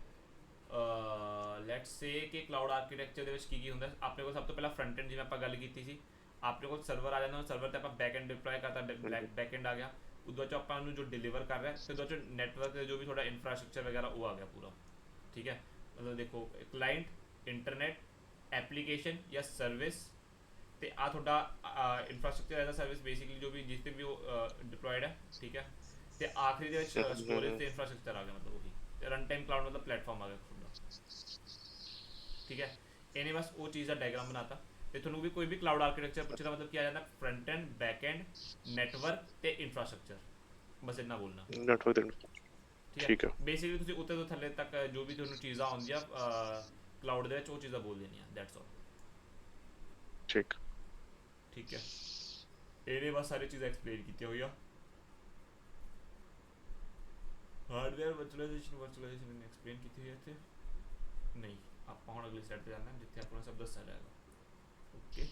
ਲੈਟਸ ਸੇ ਕਿ ਕਲਾउड ਆਰਕੀਟੈਕਚਰ ਦੇ ਵਿੱਚ ਕੀ ਹੁੰਦਾ। ਆਪਣੇ ਕੋਲ ਸਭ ਤੋਂ ਪਹਿਲਾਂ ਫਰੰਟ ਐਂਡ, ਜਿਵੇਂ ਆਪਾਂ ਗੱਲ ਕੀਤੀ ਸੀ, ਆਪਣੇ ਕੋਲ ਸਰਵਰ ਆ ਜਾਂਦਾ, ਸਰਵਰ ਤੇ ਆਪਾਂ ਬੈਕ ਐਂਡ ਡਿਪਲੋਏ ਕਰਤਾ, ਬੈਕ ਐਂਡ ਆ ਗਿਆ, ਉਦੋਂ ਚ ਆਪਾਂ ਨੂੰ ਜੋ ਡਿਲੀਵਰ ਕਰ ਰਿਹਾ ਤੇ ਉਦੋਂ ਚ ਨੈਟਵਰਕ ਤੇ ਜੋ ਵੀ ਤੁਹਾਡਾ ਇਨਫਰਾਸਟ੍ਰਕਚਰ ਵਗੈਰਾ ਉਹ ਆ ਗਿਆ ਪੂਰਾ। ਠੀਕ ਹੈ, ਮਤਲਬ ਦੇਖੋ ਕਲਾਇੰਟ, ਇੰਟਰਨੈਟ, ਐਪਲੀਕੇਸ਼ਨ ਜਾਂ ਸਰਵਿਸ, ਤੇ ਆ ਤੁਹਾਡਾ infrastructure as a service basically ਜੋ ਵੀ ਜਿਸ ਤੇ ਵੀ ਉਹ ਡਿਪਲੋਇਡ ਹੈ। ਠੀਕ ਹੈ, ਤੇ ਆਖਰੀ ਦੇ ਵਿੱਚ ਸਟੋਰੇਜ ਤੇ ਇਨਫਰਾਸਟ੍ਰਕਚਰ ਆ ਗਿਆ, ਮਤਲਬ ਉਹੀ ਰਨ ਟਾਈਮ ਕਲਾउड ਮਤਲਬ ਪਲੇਟਫਾਰਮ ਆ ਗਿਆ ਤੁਹਾਡਾ। ਠੀਕ ਹੈ, ਇਹਨੇ ਬਸ ਉਹ ਚੀਜ਼ ਦਾ ਡਾਇਗਰਾਮ ਬਣਾਤਾ ਤੇ ਤੁਹਾਨੂੰ ਵੀ ਕੋਈ ਵੀ ਕਲਾउड ਆਰਕੀਟੈਕਚਰ ਪੁੱਛੇ ਤਾਂ ਮਤਲਬ ਕੀ ਆ ਜਾਂਦਾ, front end, back and, network ਤੇ ਇਨਫਰਾਸਟ੍ਰਕਚਰ, ਬਸ ਇੰਨਾ ਬੋਲਣਾ। ਨੈਟਵਰਕ। ਠੀਕ ਹੈ, ਬੇਸਿਕਲੀ ਤੁਸੀਂ ਉੱਤੇ ਤੋਂ ਥੱਲੇ ਤੱਕ ਜੋ ਵੀ ਤੁਹਾਨੂੰ ਚੀਜ਼ਾਂ ਆਉਂਦੀਆਂ ਕਲਾउड ਦੇ ਵਿੱਚ ਉਹ ਚੀਜ਼ਾਂ ਬੋਲ ਦੇਣੀਆਂ, ਦੈਟਸ ਆਲ। ਠੀਕ। ਠੀਕ ਹੈ, ਇਹਨੇ ਬਸ ਸਾਰੀ ਚੀਜ਼ਾਂ ਐਕਸਪਲੇਨ ਕੀਤੀਆਂ ਹੋਈਆਂ। ਹਾਰਡਵੇਅਰ ਵਰਚੁਅਲਾਈਜੇਸ਼ਨ ਨੇ ਐਕਸਪਲੇਨ ਕੀਤੀ ਹੋਈ ਹੈ ਇੱਥੇ ਨਹੀਂ। ਆਪਾਂ ਹੁਣ ਅਗਲੀ ਸਲਾਈਡ ਤੇ ਜਾਣਾ ਜਿੱਥੇ ਆਪਾਂ ਨੂੰ ਸਭ ਦੱਸਿਆ ਜਾਏਗਾ। ਓਕੇ,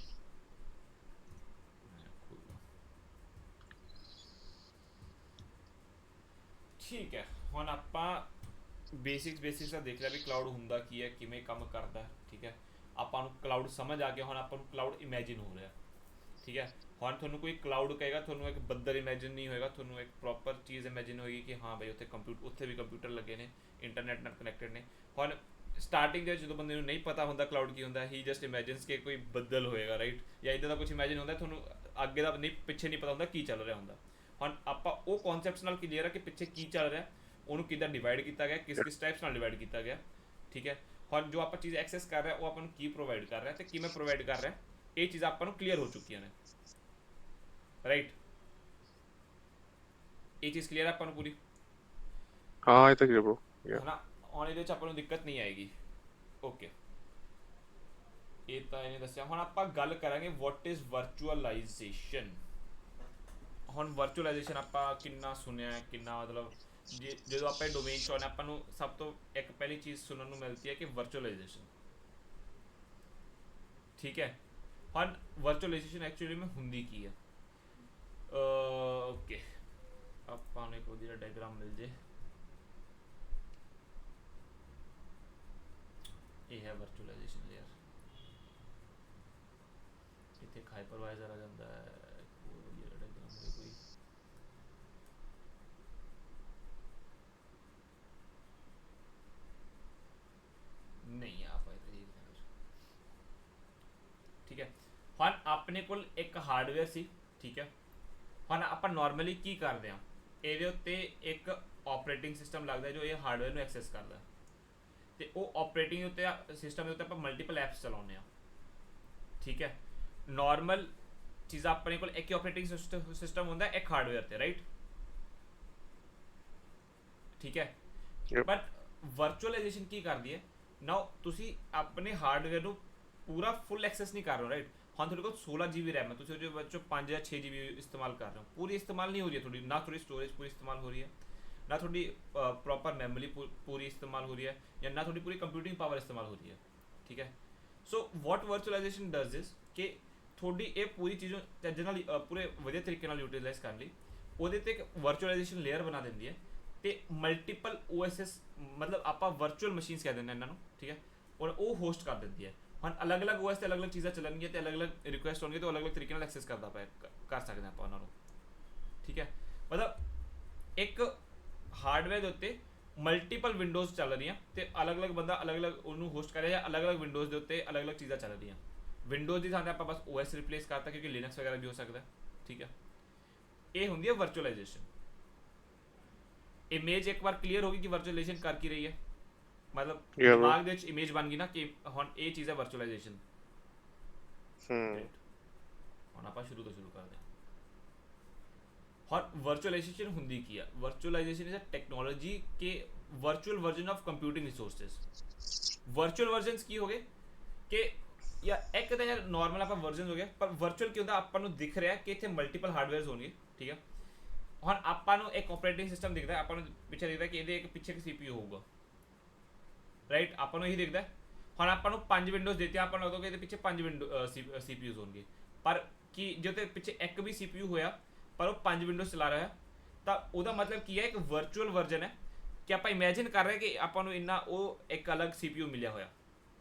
ਠੀਕ ਹੈ, ਹੁਣ ਆਪਾਂ ਬੇਸਿਕਸ ਦਾ ਦੇਖ ਲਿਆ ਵੀ ਕਲਾउड ਹੁੰਦਾ ਕੀ ਹੈ, ਕਿਵੇਂ ਕੰਮ ਕਰਦਾ। ਠੀਕ ਹੈ, ਆਪਾਂ ਨੂੰ ਕਲਾउड ਸਮਝ ਆ ਗਿਆ, ਹੁਣ ਆਪਾਂ ਨੂੰ ਕਲਾउड ਇਮੈਜਿਨ ਹੋ ਰਿਹਾ। ਠੀਕ ਹੈ, ਹੁਣ ਤੁਹਾਨੂੰ ਕੋਈ ਕਲਾउड ਕਹੇਗਾ, ਤੁਹਾਨੂੰ ਇੱਕ ਬੱਦਲ ਇਮੈਜਿਨ ਨਹੀਂ ਹੋਏਗਾ, ਤੁਹਾਨੂੰ ਇੱਕ ਪ੍ਰੋਪਰ ਚੀਜ਼ ਇਮੈਜਿਨ ਹੋਏਗੀ ਕਿ ਹਾਂ ਬਈ ਉੱਥੇ ਵੀ ਕੰਪਿਊਟਰ ਲੱਗੇ ਨੇ, ਇੰਟਰਨੈਟ ਨਾਲ ਕਨੈਕਟਡ ਨੇ। ਹੁਣ ਸਟਾਰਟਿੰਗ ਦੇ ਵਿੱਚ ਜਦੋਂ ਬੰਦੇ ਨੂੰ ਨਹੀਂ ਪਤਾ ਹੁੰਦਾ ਕਲਾउड ਕੀ ਹੁੰਦਾ, ਹੀ ਜਸਟ ਇਮੈਜਿਨਸ ਕਿ ਕੋਈ ਬੱਦਲ ਹੋਏਗਾ, ਰਾਈਟ, ਜਾਂ ਇੱਦਾਂ ਦਾ ਕੁਝ ਇਮੈਜਿਨ ਹੁੰਦਾ, ਤੁਹਾਨੂੰ ਅੱਗੇ ਦਾ ਨਹੀਂ ਪਿੱਛੇ ਨਹੀਂ ਪਤਾ ਹੁੰਦਾ ਕੀ ਚੱਲ ਰਿਹਾ ਹੁੰਦਾ। ਹੁਣ ਆਪਾਂ ਉਹ ਕਨਸੈਪਟਸ ਨਾਲ ਕਲੀਅਰ ਹੈ ਕਿ ਪਿੱਛੇ ਕੀ ਚੱਲ ਰਿਹਾ, ਉਹਨੂੰ ਕਿੱਦਾਂ ਡਿਵਾਈਡ ਕੀਤਾ ਗਿਆ, ਕਿਸ ਟਾਈਪਸ ਨਾਲ ਡਿਵਾਈਡ ਕੀਤਾ ਗਿਆ। ਠੀਕ ਹੈ, ਹੁਣ ਜੋ ਆਪਾਂ ਚੀਜ਼ ਐਕਸੈਸ ਕਰ ਰਿਹਾ ਉਹ ਆਪਾਂ ਨੂੰ ਕੀ ਪ੍ਰੋਵਾਈਡ ਕਰ ਰਿਹਾ ਤੇ ਕਿਵੇਂ ਪ੍ਰੋਵਾਈਡ ਕਰ ਰਿਹਾ, ਇਹ ਚੀਜ਼ਾਂ ਆਪਾਂ ਨੂੰ ਕਲੀਅਰ ਹੋ ਚੁੱਕੀਆਂ ਨੇ, ਰਾਈਟ। ਇਹ ਚੀਜ਼ ਕਲੀਅਰ ਆਪਾਂ ਨੂੰ ਪੂਰੀ। ਹਾਂ ਇਹ ਤਾਂ ਕਲੀਅਰ ਬ్రో, ਹੈ ਨਾ, ਹੁਣ ਇਹਦੇ ਵਿੱਚ ਆਪਾਂ ਨੂੰ ਦਿੱਕਤ ਨਹੀਂ ਆਏਗੀ। ਓਕੇ, ਇਹ ਤਾਂ ਇਹਨੇ ਦੱਸਿਆ। ਹੁਣ ਆਪਾਂ ਗੱਲ ਕਰਾਂਗੇ ਵਾਟ ਇਜ਼ ਵਰਚੁਅਲਾਈਜੇਸ਼ਨ। ਹੁਣ ਵਰਚੁਅਲਾਈਜੇਸ਼ਨ ਆਪਾਂ ਕਿੰਨਾ ਸੁਣਿਆ, ਕਿੰਨਾ ਮਤਲਬ ਜਦੋਂ ਆਪਾਂ ਡੋਮੇਨ ਚ ਆਉਂਦੇ ਆਪਾਂ ਨੂੰ ਸਭ ਤੋਂ ਇੱਕ ਪਹਿਲੀ ਚੀਜ਼ ਸੁਣਨ ਨੂੰ ਮਿਲਦੀ ਹੈ ਕਿ ਵਰਚੁਅਲਾਈਜੇਸ਼ਨ। ਠੀਕ ਹੈ, ਹੁਣ ਵਰਚੁਅਲਾਈਜੇਸ਼ਨ ਐਕਚੁਅਲੀ में ਹੁੰਦੀ ਕੀ ਹੈ। ਓਕੇ, ਆਪਾਂ ਨੂੰ ਇੱਕ ਵਧੀਆ ਡਾਇਗਰਾਮ ਮਿਲ ਜੇ। ਇਹ ਹੈ ਵਰਚੁਅਲਾਈਜੇਸ਼ਨ ਲੇਅਰ, ਇੱਥੇ ਇੱਕ ਹਾਈਪਰਵਾਈਜ਼ਰ ਆ ਜਾਂਦਾ ਹੈ, ਹੋਰ ਵਧੀਆ ਡਾਇਗਰਾਮ ਹੋਵੇ ਕੋਈ। ਠੀਕ ਹੈ। ਹੁਣ ਆਪਣੇ ਕੋਲ ਇੱਕ ਹਾਰਡਵੇਅਰ ਸੀ, ਠੀਕ ਹੈ। ਹੁਣ ਆਪਾਂ ਨਾਰਮਲੀ ਕੀ ਕਰਦੇ ਹਾਂ, ਇਹਦੇ ਉੱਤੇ ਇੱਕ ਆਪਰੇਟਿੰਗ ਸਿਸਟਮ ਲੱਗਦਾ ਜੋ ਇਹ ਹਾਰਡਵੇਅਰ ਨੂੰ ਐਕਸੈਸ ਕਰਦਾ, ਤੇ ਉਹ ਆਪਰੇਟਿੰਗ ਉੱਤੇ ਸਿਸਟਮ ਦੇ ਉੱਤੇ ਆਪਾਂ ਮਲਟੀਪਲ ਐਪਸ ਚਲਾਉਂਦੇ ਹਾਂ, ਠੀਕ ਹੈ। ਨਾਰਮਲ ਚੀਜ਼ਾਂ ਆਪਣੇ ਕੋਲ ਇੱਕ ਆਪਰੇਟਿੰਗ ਸਿਸਟਮ ਹੁੰਦਾ ਇੱਕ ਹਾਰਡਵੇਅਰ ਤੇ, ਰਾਈਟ, ਠੀਕ ਹੈ। Yep. ਬਟ ਵਰਚੁਅਲਾਈਜੇਸ਼ਨ ਕੀ ਕਰਦੀ ਹੈ, ਨਾਓ ਤੁਸੀਂ ਆਪਣੇ ਹਾਰਡਵੇਅਰ ਨੂੰ ਪੂਰਾ ਫੁੱਲ ਐਕਸੈਸ ਨਹੀਂ ਕਰ ਰਹੇ ਹੋ, ਰਾਈਟ। ਹੁਣ ਤੁਹਾਡੇ ਕੋਲ 16 GB ਰੈਮ ਹੈ, ਤੁਸੀਂ ਉਹਦੇ ਵਿੱਚੋਂ 5 ਜਾਂ 6 GB ਇਸਤੇਮਾਲ ਕਰ ਰਹੇ ਹੋ, ਪੂਰੀ ਇਸਤੇਮਾਲ ਨਹੀਂ ਹੋ ਰਹੀ ਹੈ ਤੁਹਾਡੀ, ਨਾ ਤੁਹਾਡੀ ਸਟੋਰੇਜ ਪੂਰੀ ਇਸਤੇਮਾਲ ਹੋ ਰਹੀ ਹੈ, ਨਾ ਤੁਹਾਡੀ ਪ੍ਰੋਪਰ ਮੈਮਰੀ ਪੂਰੀ ਇਸਤੇਮਾਲ ਹੋ ਰਹੀ ਹੈ, ਜਾਂ ਨਾ ਤੁਹਾਡੀ ਪੂਰੀ ਕੰਪਿਊਟਿੰਗ ਪਾਵਰ ਇਸਤੇਮਾਲ ਹੋ ਰਹੀ ਹੈ, ਠੀਕ ਹੈ। ਸੋ ਵਾਟ ਵਰਚੁਅਲਾਈਜੇਸ਼ਨ ਡਜ਼ ਇਸ ਕਿ ਤੁਹਾਡੀ ਇਹ ਪੂਰੀ ਚੀਜ਼ ਚੱਜ ਨਾਲ ਪੂਰੇ ਵਧੀਆ ਤਰੀਕੇ ਨਾਲ ਯੂਟੀਲਾਈਜ਼ ਕਰ ਲਈ, ਉਹਦੇ ਤੇ ਇੱਕ ਵਰਚੁਅਲਾਈਜੇਸ਼ਨ ਲੇਅਰ ਬਣਾ ਦਿੰਦੀ ਹੈ, ਤੇ ਮਲਟੀਪਲ OSS ਮਤਲਬ ਆਪਾਂ ਵਰਚੁਅਲ ਮਸ਼ੀਨਸ ਕਹਿ ਦਿੰਦੇ ਇਹਨਾਂ ਨੂੰ, ਠੀਕ ਹੈ, ਔਰ ਉਹ ਹੋਸਟ ਕਰ ਦਿੰਦੀ ਹੈ। ਹੁਣ ਅਲੱਗ-ਅਲੱਗ OS ਤੇ ਅਲੱਗ-ਅਲੱਗ ਚੀਜ਼ਾਂ ਚੱਲਣਗੀਆਂ ਤੇ ਅਲੱਗ-ਅਲੱਗ ਰਿਕੁਐਸਟ ਹੋਣਗੇ, ਤੇ ਅਲੱਗ-ਅਲੱਗ ਤਰੀਕੇ ਨਾਲ ਐਕਸੈਸ ਕਰ ਸਕਦੇ ਹਾਂ ਆਪਾਂ ਉਹਨਾਂ ਨੂੰ, ਠੀਕ ਹੈ। ਮਤਲਬ ਇੱਕ ਹਾਰਡਵੇਅਰ ਦੇ ਉੱਤੇ ਮਲਟੀਪਲ ਵਿੰਡੋਜ਼ ਚੱਲ ਰਹੀਆਂ, ਤੇ ਅਲੱਗ-ਅਲੱਗ ਬੰਦਾ ਅਲੱਗ-ਅਲੱਗ ਉਹਨੂੰ ਹੋਸਟ ਕਰ ਰਿਹਾ, ਜਾਂ ਅਲੱਗ-ਅਲੱਗ ਵਿੰਡੋਜ਼ ਦੇ ਉੱਤੇ ਅਲੱਗ-ਅਲੱਗ ਚੀਜ਼ਾਂ ਚੱਲ ਰਹੀਆਂ। ਵਿੰਡੋਜ਼ ਦੀ ਥਾਂ ਤੇ ਆਪਾਂ ਬਸ OS ਰਿਪਲੇਸ ਕਰਤਾ, ਕਿਉਂਕਿ ਲਿਨਕਸ ਵਗੈਰਾ ਵੀ ਹੋ ਸਕਦਾ, ਠੀਕ ਹੈ। ਇਹ ਹੁੰਦੀ ਹੈ ਵਰਚੁਅਲਾਈਜੇਸ਼ਨ। ਇਮੇਜ ਇੱਕ ਵਾਰ ਕਲੀਅਰ ਹੋ ਗਈ ਕਿ ਵਰਚੁਅਲਾਈਜੇਸ਼ਨ ਕਰ ਕੀ ਰਹੀ ਹੈ, ਮਤਲਬ ਦਿਮਾਗ ਦੇ ਵਿੱਚ ਇਮੇਜ ਬਣ ਗਈ ਨਾ ਕਿ ਹੁਣ ਇਹ ਚੀਜ਼ ਹੈ ਵਰਚੁਅਲਾਈਜੇਸ਼ਨ। ਹੁਣ ਆਪਾਂ ਸ਼ੁਰੂ ਤੋਂ ਸ਼ੁਰੂ ਕਰਦੇ ਹਾਂ। ਹੁਣ ਵਰਚੁਅਲਾਈਜੇਸ਼ਨ ਹੁੰਦੀ ਕੀ ਹੈ, ਵਰਚੁਅਲਾਈਜੇਸ਼ਨ ਇਜ਼ ਅ ਟੈਕਨੋਲੋਜੀ ਕਿ virtual version of computing resources. Virtual versions ਕੀ ਹੋ ਗਏ ਕਿ ਯਾਰ ਇੱਕ ਤਾਂ ਯਾਰ ਨਾਰਮਲ ਆਪਾਂ ਵਰਜ਼ਨ ਹੋ ਗਿਆ, ਪਰ ਵਰਚੁਅਲ ਕੀ ਹੁੰਦਾ, ਆਪਾਂ ਨੂੰ ਦਿਖ ਰਿਹਾ ਕਿ ਇੱਥੇ ਮਲਟੀਪਲ ਹਾਰਡਵੇਅਰਸ ਹੋਣਗੇ, ਠੀਕ ਹੈ। ਹੁਣ ਆਪਾਂ ਨੂੰ ਇੱਕ ਆਪਰੇਟਿੰਗ ਸਿਸਟਮ ਦਿਖਦਾ, ਆਪਾਂ ਨੂੰ ਪਿੱਛੇ ਦਿਖਦਾ ਕਿ ਇਹਦੇ ਇੱਕ ਪਿੱਛੇ ਇੱਕ CPU ਹੋਊਗਾ, ਰਾਈਟ, ਆਪਾਂ ਨੂੰ ਇਹੀ ਦਿਖਦਾ। ਹੁਣ ਆਪਾਂ ਨੂੰ 5 ਵਿੰਡੋਜ਼ ਦਿੱਤੀਆਂ, ਆਪਾਂ ਨੂੰ ਲੱਗਦਾ ਕਿ ਇਹਦੇ ਪਿੱਛੇ 5 CPUs ਹੋਣਗੇ, ਪਰ ਕੀ ਜੇ ਉਹਦੇ ਪਿੱਛੇ ਇੱਕ ਵੀ CPU ਹੋਇਆ ਪਰ ਉਹ 5 ਵਿੰਡੋਜ਼ ਚਲਾ ਰਿਹਾ, ਤਾਂ ਉਹਦਾ ਮਤਲਬ ਕੀ ਹੈ, ਇੱਕ ਵਰਚੁਅਲ ਵਰਜ਼ਨ ਹੈ ਕਿ ਆਪਾਂ ਇਮੇਜਿਨ ਕਰ ਰਹੇ ਕਿ ਆਪਾਂ ਨੂੰ ਇੰਨਾ ਉਹ ਇੱਕ ਅਲੱਗ CPU ਮਿਲਿਆ ਹੋਇਆ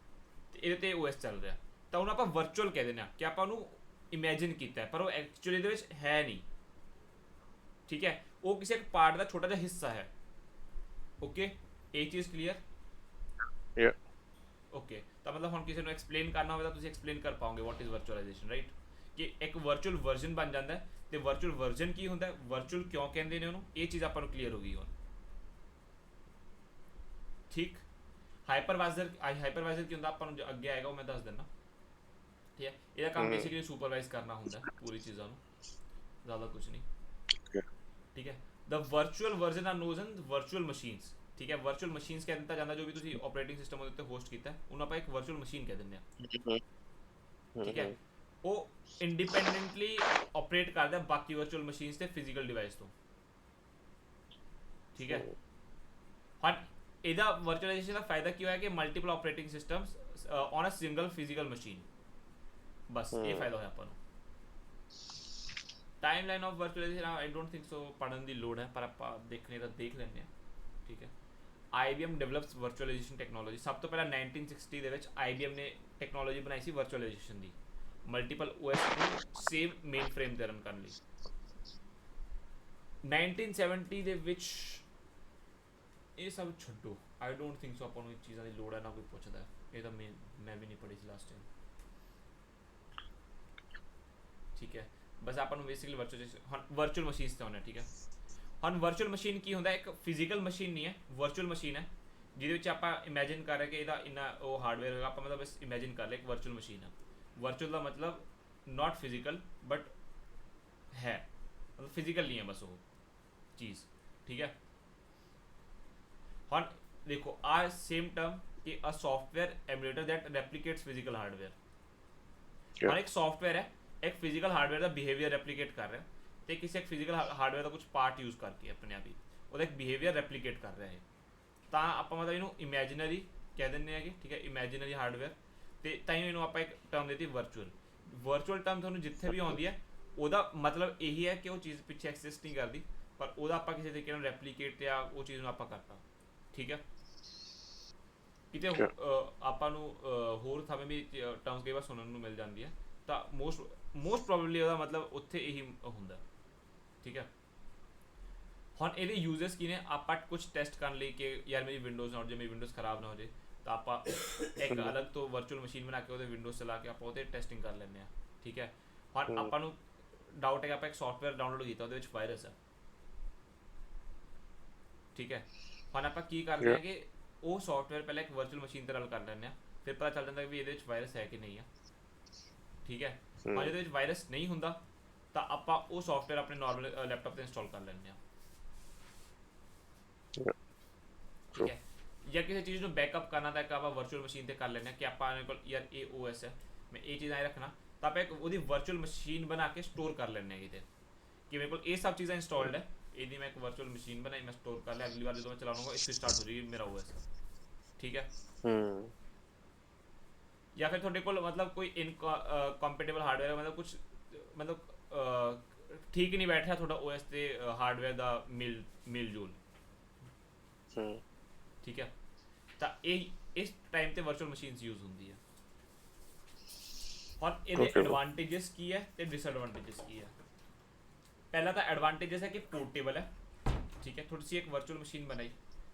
ਤੇ ਇਹਦੇ ਤੇ OS ਚੱਲ ਰਿਹਾ, ਤਾਂ ਉਹਨੂੰ ਆਪਾਂ ਵਰਚੁਅਲ ਕਹਿ ਦਿੰਦੇ ਹਾਂ ਕਿ ਆਪਾਂ ਉਹਨੂੰ ਇਮੇਜਿਨ ਕੀਤਾ, ਪਰ ਉਹ ਐਕਚੁਅਲੀ ਇਹਦੇ ਵਿੱਚ ਹੈ ਨਹੀਂ, ਠੀਕ ਹੈ। ਉਹ ਕਿਸੇ ਇੱਕ ਪਾਰਟ ਦਾ ਛੋਟਾ ਜਿਹਾ ਹਿੱਸਾ ਹੈ, ਓਕੇ। ਇਹ ਚੀਜ਼ ਕਲੀਅਰ, ਓਕੇ। ਤਾਂ ਮਤਲਬ ਹੁਣ ਕਿਸੇ ਨੂੰ ਐਕਸਪਲੇਨ ਕਰਨਾ ਹੋਵੇ ਤਾਂ ਤੁਸੀਂ ਐਕਸਪਲੇਨ ਕਰ ਪਾਓਗੇ ਵਾਟ ਇਜ਼ ਵਰਚੁਅਲਾਈਜੇਸ਼ਨ, ਰਾਈਟ, ਕਿ ਇੱਕ ਵਰਚੁਅਲ ਵਰਜ਼ਨ ਬਣ ਜਾਂਦਾ ਹੈ, ਤੇ ਵਰਚੁਅਲ ਵਰਜ਼ਨ ਕੀ ਹੁੰਦਾ, ਵਰਚੁਅਲ ਕਿਉਂ ਕਹਿੰਦੇ ਨੇ ਉਹਨੂੰ, ਇਹ ਚੀਜ਼ ਆਪਾਂ ਨੂੰ ਕਲੀਅਰ ਹੋ ਗਈ ਹੁਣ, ਠੀਕ। ਹਾਈਪਰਵਾਈਜ਼ਰ ਕੀ ਹੁੰਦਾ, ਆਪਾਂ ਨੂੰ ਅੱਗੇ ਆਏਗਾ ਉਹ ਮੈਂ ਦੱਸ ਦਿੰਦਾ, ਠੀਕ ਹੈ। ਇਹਦਾ ਕੰਮ ਬੇਸਿਕਲੀ ਸੁਪਰਵਾਈਜ਼ ਕਰਨਾ ਹੁੰਦਾ ਪੂਰੀ ਚੀਜ਼ਾਂ ਨੂੰ, ਜ਼ਿਆਦਾ ਕੁਝ ਨਹੀਂ, ਠੀਕ ਹੈ। The virtual version are known as virtual machines, ਠੀਕ ਹੈ। ਵਰਚੁਅਲ ਮਸ਼ੀਨਸ ਕਹਿ ਦਿੱਤਾ ਜਾਂਦਾ ਜੋ ਵੀ ਤੁਸੀਂ ਆਪਰੇਟਿੰਗ ਸਿਸਟਮ ਉਹਦੇ ਉੱਤੇ ਹੋਸਟ ਕੀਤਾ, ਉਹਨੂੰ ਆਪਾਂ ਇੱਕ ਵਰਚੁਅਲ ਮਸ਼ੀਨ ਕਹਿ ਦਿੰਦੇ ਹਾਂ, ਠੀਕ ਹੈ। ਉਹ ਇੰਡੀਪੈਂਡੈਂਟਲੀ ਆਪਰੇਟ ਕਰਦਾ ਬਾਕੀ ਵਰਚੁਅਲ ਮਸ਼ੀਨਸ ਤੇ ਫਿਜ਼ੀਕਲ ਡਿਵਾਈਸ ਤੋਂ, ਠੀਕ ਹੈ। ਹੁਣ ਇਹਦਾ ਵਰਚੁਅਲਾਈਜੇਸ਼ਨ ਦਾ ਫਾਇਦਾ ਕੀ ਹੋਇਆ ਕਿ multiple operating systems on a single physical machine, ਬਸ ਇਹ ਫਾਇਦਾ ਹੋਇਆ ਆਪਾਂ ਨੂੰ। Timeline of virtualization I don't think so ਪੜ੍ਹਨ ਦੀ ਲੋੜ ਹੈ, ਪਰ ਆਪਾਂ ਦੇਖਣੇ ਤਾਂ ਦੇਖ ਲੈਂਦੇ ਹਾਂ, ਠੀਕ ਹੈ। IBM develops virtualization technology. ਸਭ ਤੋਂ ਪਹਿਲਾਂ 1960 ਦੇ ਵਿੱਚ IBM ਨੇ ਟੈਕਨੋਲੋਜੀ ਬਣਾਈ ਸੀ ਵਰਚੁਅਲਾਈਜੇਸ਼ਨ ਦੀ, ਮਲਟੀਪਲ OS ਨੂੰ ਸੇਮ ਮੇਨ ਫਰੇਮ ਤੇ ਰਨ ਕਰਨ ਲਈ। 1970 ਦੇ ਵਿੱਚ ਇਹ ਸਭ ਛੱਡੋ, ਆਈ ਡੋਂਟ ਥਿੰਕ ਸੋ ਆਪਾਂ ਨੂੰ ਇਹ ਚੀਜ਼ਾਂ ਦੀ ਲੋੜ ਹੈ, ਨਾ ਕੋਈ ਪੁੱਛਦਾ, ਇਹ ਤਾਂ ਮੈਂ ਵੀ ਨਹੀਂ ਪੜ੍ਹੀ ਸੀ ਲਾਸਟ ਟਾਈਮ, ਠੀਕ ਹੈ। ਬਸ ਆਪਾਂ ਨੂੰ ਬੇਸਿਕਲੀ ਵਰਚੁਅਲ ਮਸ਼ੀਨਸ ਤੇ ਆਉਣਾ, ਠੀਕ ਹੈ। ਹੁਣ ਵਰਚੁਅਲ ਮਸ਼ੀਨ ਕੀ ਹੁੰਦਾ, ਇੱਕ ਫਿਜ਼ੀਕਲ ਮਸ਼ੀਨ ਨਹੀਂ ਹੈ, ਵਰਚੁਅਲ ਮਸ਼ੀਨ ਹੈ ਜਿਹਦੇ ਵਿੱਚ ਆਪਾਂ ਇਮੇਜਿਨ ਕਰ ਰਹੇ ਕਿ ਇਹਦਾ ਇੰਨਾ ਉਹ ਹਾਰਡਵੇਅਰ ਹੋਏਗਾ, ਆਪਾਂ ਮਤਲਬ ਬਸ ਇਮੇਜਿਨ ਕਰ ਲਿਆ ਇੱਕ ਵਰਚੁਅਲ ਮਸ਼ੀਨ ਹੈ। ਵਰਚੁਅਲ ਦਾ ਮਤਲਬ ਨਾਟ ਫਿਜ਼ੀਕਲ ਬਟ ਹੈ, ਮਤਲਬ ਫਿਜ਼ੀਕਲ ਨਹੀਂ ਹੈ ਬਸ ਉਹ ਚੀਜ਼, ਠੀਕ ਹੈ। ਹੁਣ ਦੇਖੋ ਆ ਸੇਮ ਟਰਮ ਕਿ ਅ ਸੌਫਟਵੇਅਰ ਐਮੂਲੇਟਰ ਦੈਟ ਰੈਪਲੀਕੇਟਸ ਫਿਜ਼ੀਕਲ ਹਾਰਡਵੇਅਰ। ਹੁਣ ਇੱਕ ਸੌਫਟਵੇਅਰ ਹੈ, ਇੱਕ ਫਿਜ਼ੀਕਲ ਹਾਰਡਵੇਅਰ ਦਾ ਬਿਹੇਵੀਅਰ ਰੈਪਲੀਕੇਟ ਕਰ ਰਿਹਾ, ਤੇ ਕਿਸੇ ਇੱਕ ਫਿਜ਼ੀਕਲ ਹਾਰਡਵੇਅਰ ਦਾ ਕੁਝ ਪਾਰਟ ਯੂਜ਼ ਕਰਕੇ ਆਪਣੇ ਆਪ ਹੀ ਉਹਦਾ ਇੱਕ ਬਿਹੇਵੀਅਰ ਰੈਪਲੀਕੇਟ ਕਰ ਰਿਹਾ ਹੈ, ਤਾਂ ਆਪਾਂ ਮਤਲਬ ਇਹਨੂੰ ਇਮੈਜਿਨਰੀ ਕਹਿ ਦਿੰਦੇ ਹੈਗੇ, ਠੀਕ ਹੈ, ਇਮੈਜਿਨਰੀ ਹਾਰਡਵੇਅਰ। ਤੇ ਤਾਂ ਹੀ ਇਹਨੂੰ ਆਪਾਂ ਇੱਕ ਟਰਮ ਦਿੱਤੀ ਵਰਚੁਅਲ। ਵਰਚੁਅਲ ਟਰਮ ਤੁਹਾਨੂੰ ਜਿੱਥੇ ਵੀ ਆਉਂਦੀ ਹੈ ਉਹਦਾ ਮਤਲਬ ਇਹੀ ਹੈ ਕਿ ਉਹ ਚੀਜ਼ ਪਿੱਛੇ ਐਕਸਿਸਟ ਨਹੀਂ ਕਰਦੀ, ਪਰ ਉਹਦਾ ਆਪਾਂ ਕਿਸੇ ਤਰੀਕੇ ਨਾਲ ਰੈਪਲੀਕੇਟ ਜਾਂ ਉਹ ਚੀਜ਼ ਨੂੰ ਆਪਾਂ ਕਰਤਾ, ਠੀਕ ਹੈ। ਕਿਤੇ ਆਪਾਂ ਨੂੰ ਹੋਰ ਥਾਵੇਂ ਵੀ ਟਰਮਸ ਕਈ ਵਾਰ ਸੁਣਨ ਨੂੰ ਮਿਲ ਜਾਂਦੀ ਹੈ, ਤਾਂ ਮੋਸਟ ਪ੍ਰੋਬੇਬਲੀ ਉਹਦਾ ਮਤਲਬ ਉੱਥੇ ਇਹੀ ਹੁੰਦਾ, ਠੀਕ ਹੈ। ਹੁਣ ਇਹਦੇ ਯੂਜ਼ਰਸ ਕੀ ਨੇ, ਆਪਾਂ ਕੁਝ ਟੈਸਟ ਕਰਨ ਲਈ ਕਿ ਯਾਰ ਮੇਰੀ ਵਿੰਡੋਜ਼ ਨਾ ਹੋ ਜਾਏ, ਮੇਰੀ ਵਿੰਡੋਜ਼ ਖਰਾਬ ਨਾ ਹੋ ਜਾਏ, ਤਾਂ ਆਪਾਂ ਇੱਕ ਅਲੱਗ ਤੋਂ ਵਰਚੁਅਲ ਮਸ਼ੀਨ ਬਣਾ ਕੇ ਉਹਦੇ ਵਿੰਡੋਜ਼ ਚਲਾ ਕੇ ਆਪਾਂ ਉਹਦੇ ਟੈਸਟਿੰਗ ਕਰ ਲੈਂਦੇ ਹਾਂ। ਠੀਕ ਹੈ, ਹੁਣ ਆਪਾਂ ਨੂੰ ਡਾਊਟ ਹੈ ਕਿ ਆਪਾਂ ਇੱਕ ਸੌਫਟਵੇਅਰ ਡਾਊਨਲੋਡ ਕੀਤਾ ਉਹਦੇ ਵਿੱਚ ਵਾਇਰਸ ਹੈ। ਠੀਕ ਹੈ, ਹੁਣ ਆਪਾਂ ਕੀ ਕਰਦੇ ਹਾਂ ਕਿ ਉਹ ਸੌਫਟਵੇਅਰ ਪਹਿਲਾਂ ਇੱਕ ਵਰਚੁਅਲ ਮਸ਼ੀਨ 'ਤੇ ਰਨ ਕਰ ਲੈਂਦੇ ਹਾਂ, ਫਿਰ ਪਤਾ ਚੱਲ ਜਾਂਦਾ ਵੀ ਇਹਦੇ ਵਿੱਚ ਵਾਇਰਸ ਹੈ ਕਿ ਨਹੀਂ ਆ। ਠੀਕ ਹੈ, ਹੁਣ ਇਹਦੇ ਵਿੱਚ ਵਾਇਰਸ ਨਹੀਂ ਹੁੰਦਾ ਤਾਂ ਆਪਾਂ ਉਹ ਸੌਫਟਵੇਅਰ ਆਪਣੇ ਨਾਰਮਲ ਲੈਪਟਾਪ 'ਤੇ ਇੰਸਟਾਲ ਕਰ ਲੈਂਦੇ ਹਾਂ। ਠੀਕ ਹੈ, ਜਾਂ ਕਿਸੇ ਚੀਜ਼ ਨੂੰ ਬੈਕਅਪ ਕਰਨਾ ਤਾਂ ਇੱਕ ਆਪਾਂ ਵਰਚੁਅਲ ਮਸ਼ੀਨ 'ਤੇ ਕਰ ਲੈਂਦੇ ਹਾਂ ਕਿ ਆਪਾਂ ਮੇਰੇ ਕੋਲ ਯਾਰ ਇਹ OS ਹੈ, ਮੈਂ ਇਹ ਚੀਜ਼ਾਂ ਇਹ ਰੱਖਣਾ, ਤਾਂ ਆਪਾਂ ਇੱਕ ਉਹਦੀ ਵਰਚੁਅਲ ਮਸ਼ੀਨ ਬਣਾ ਕੇ ਸਟੋਰ ਕਰ ਲੈਂਦੇ ਹਾਂ ਕਿਤੇ ਕਿ ਮੇਰੇ ਕੋਲ ਇਹ ਸਭ ਚੀਜ਼ਾਂ ਇੰਸਟਾਲਡ ਹੈ, ਇਹਦੀ ਮੈਂ ਇੱਕ ਵਰਚੁਅਲ ਮਸ਼ੀਨ ਬਣਾਈ, ਮੈਂ ਸਟੋਰ ਕਰ ਲਿਆ, ਅਗਲੀ ਵਾਰ ਜਦੋਂ ਮੈਂ ਚਲਾਉਂਗਾ ਇੱਥੇ ਸਟਾਰਟ ਹੋ ਜਾਏਗੀ ਮੇਰਾ OS। ਠੀਕ ਹੈ, ਜਾਂ ਫਿਰ ਤੁਹਾਡੇ ਕੋਲ ਮਤਲਬ ਕੋਈ ਇਨਕੰਪੈਟੇਬਲ ਹਾਰਡਵੇਅਰ, ਮਤਲਬ ਕੁਝ ਮਤਲਬ ਠੀਕ ਨਹੀਂ ਬੈਠ ਰਿਹਾ ਤੁਹਾਡਾ OS ਤੇ ਹਾਰਡਵੇਅਰ ਦਾ ਮਿਲ ਜੁਲ। ਠੀਕ ਹੈ, ਤਾਂ ਇਹ ਇਸ ਟਾਈਮ ਤੇ ਵਰਚੁਅਲ ਮਸ਼ੀਨਸ ਯੂਜ਼ ਹੁੰਦੀ ਹੈ। ਹੁਣ ਇਹਦੇ ਐਡਵਾਂਟੇਜਸ ਕੀ ਹੈ ਤੇ ਡਿਸਐਡਵਾਂਟੇਜਸ ਕੀ ਹੈ। ਪਹਿਲਾ ਤਾਂ ਐਡਵਾਂਟੇਜਸ ਹੈ ਕਿ ਪੋਰਟੇਬਲ ਹੈ। ਠੀਕ ਹੈ, ਤੁਸੀਂ ਇੱਕ ਵਰਚੁਅਲ ਮਸ਼ੀਨ ਬਣਾਈ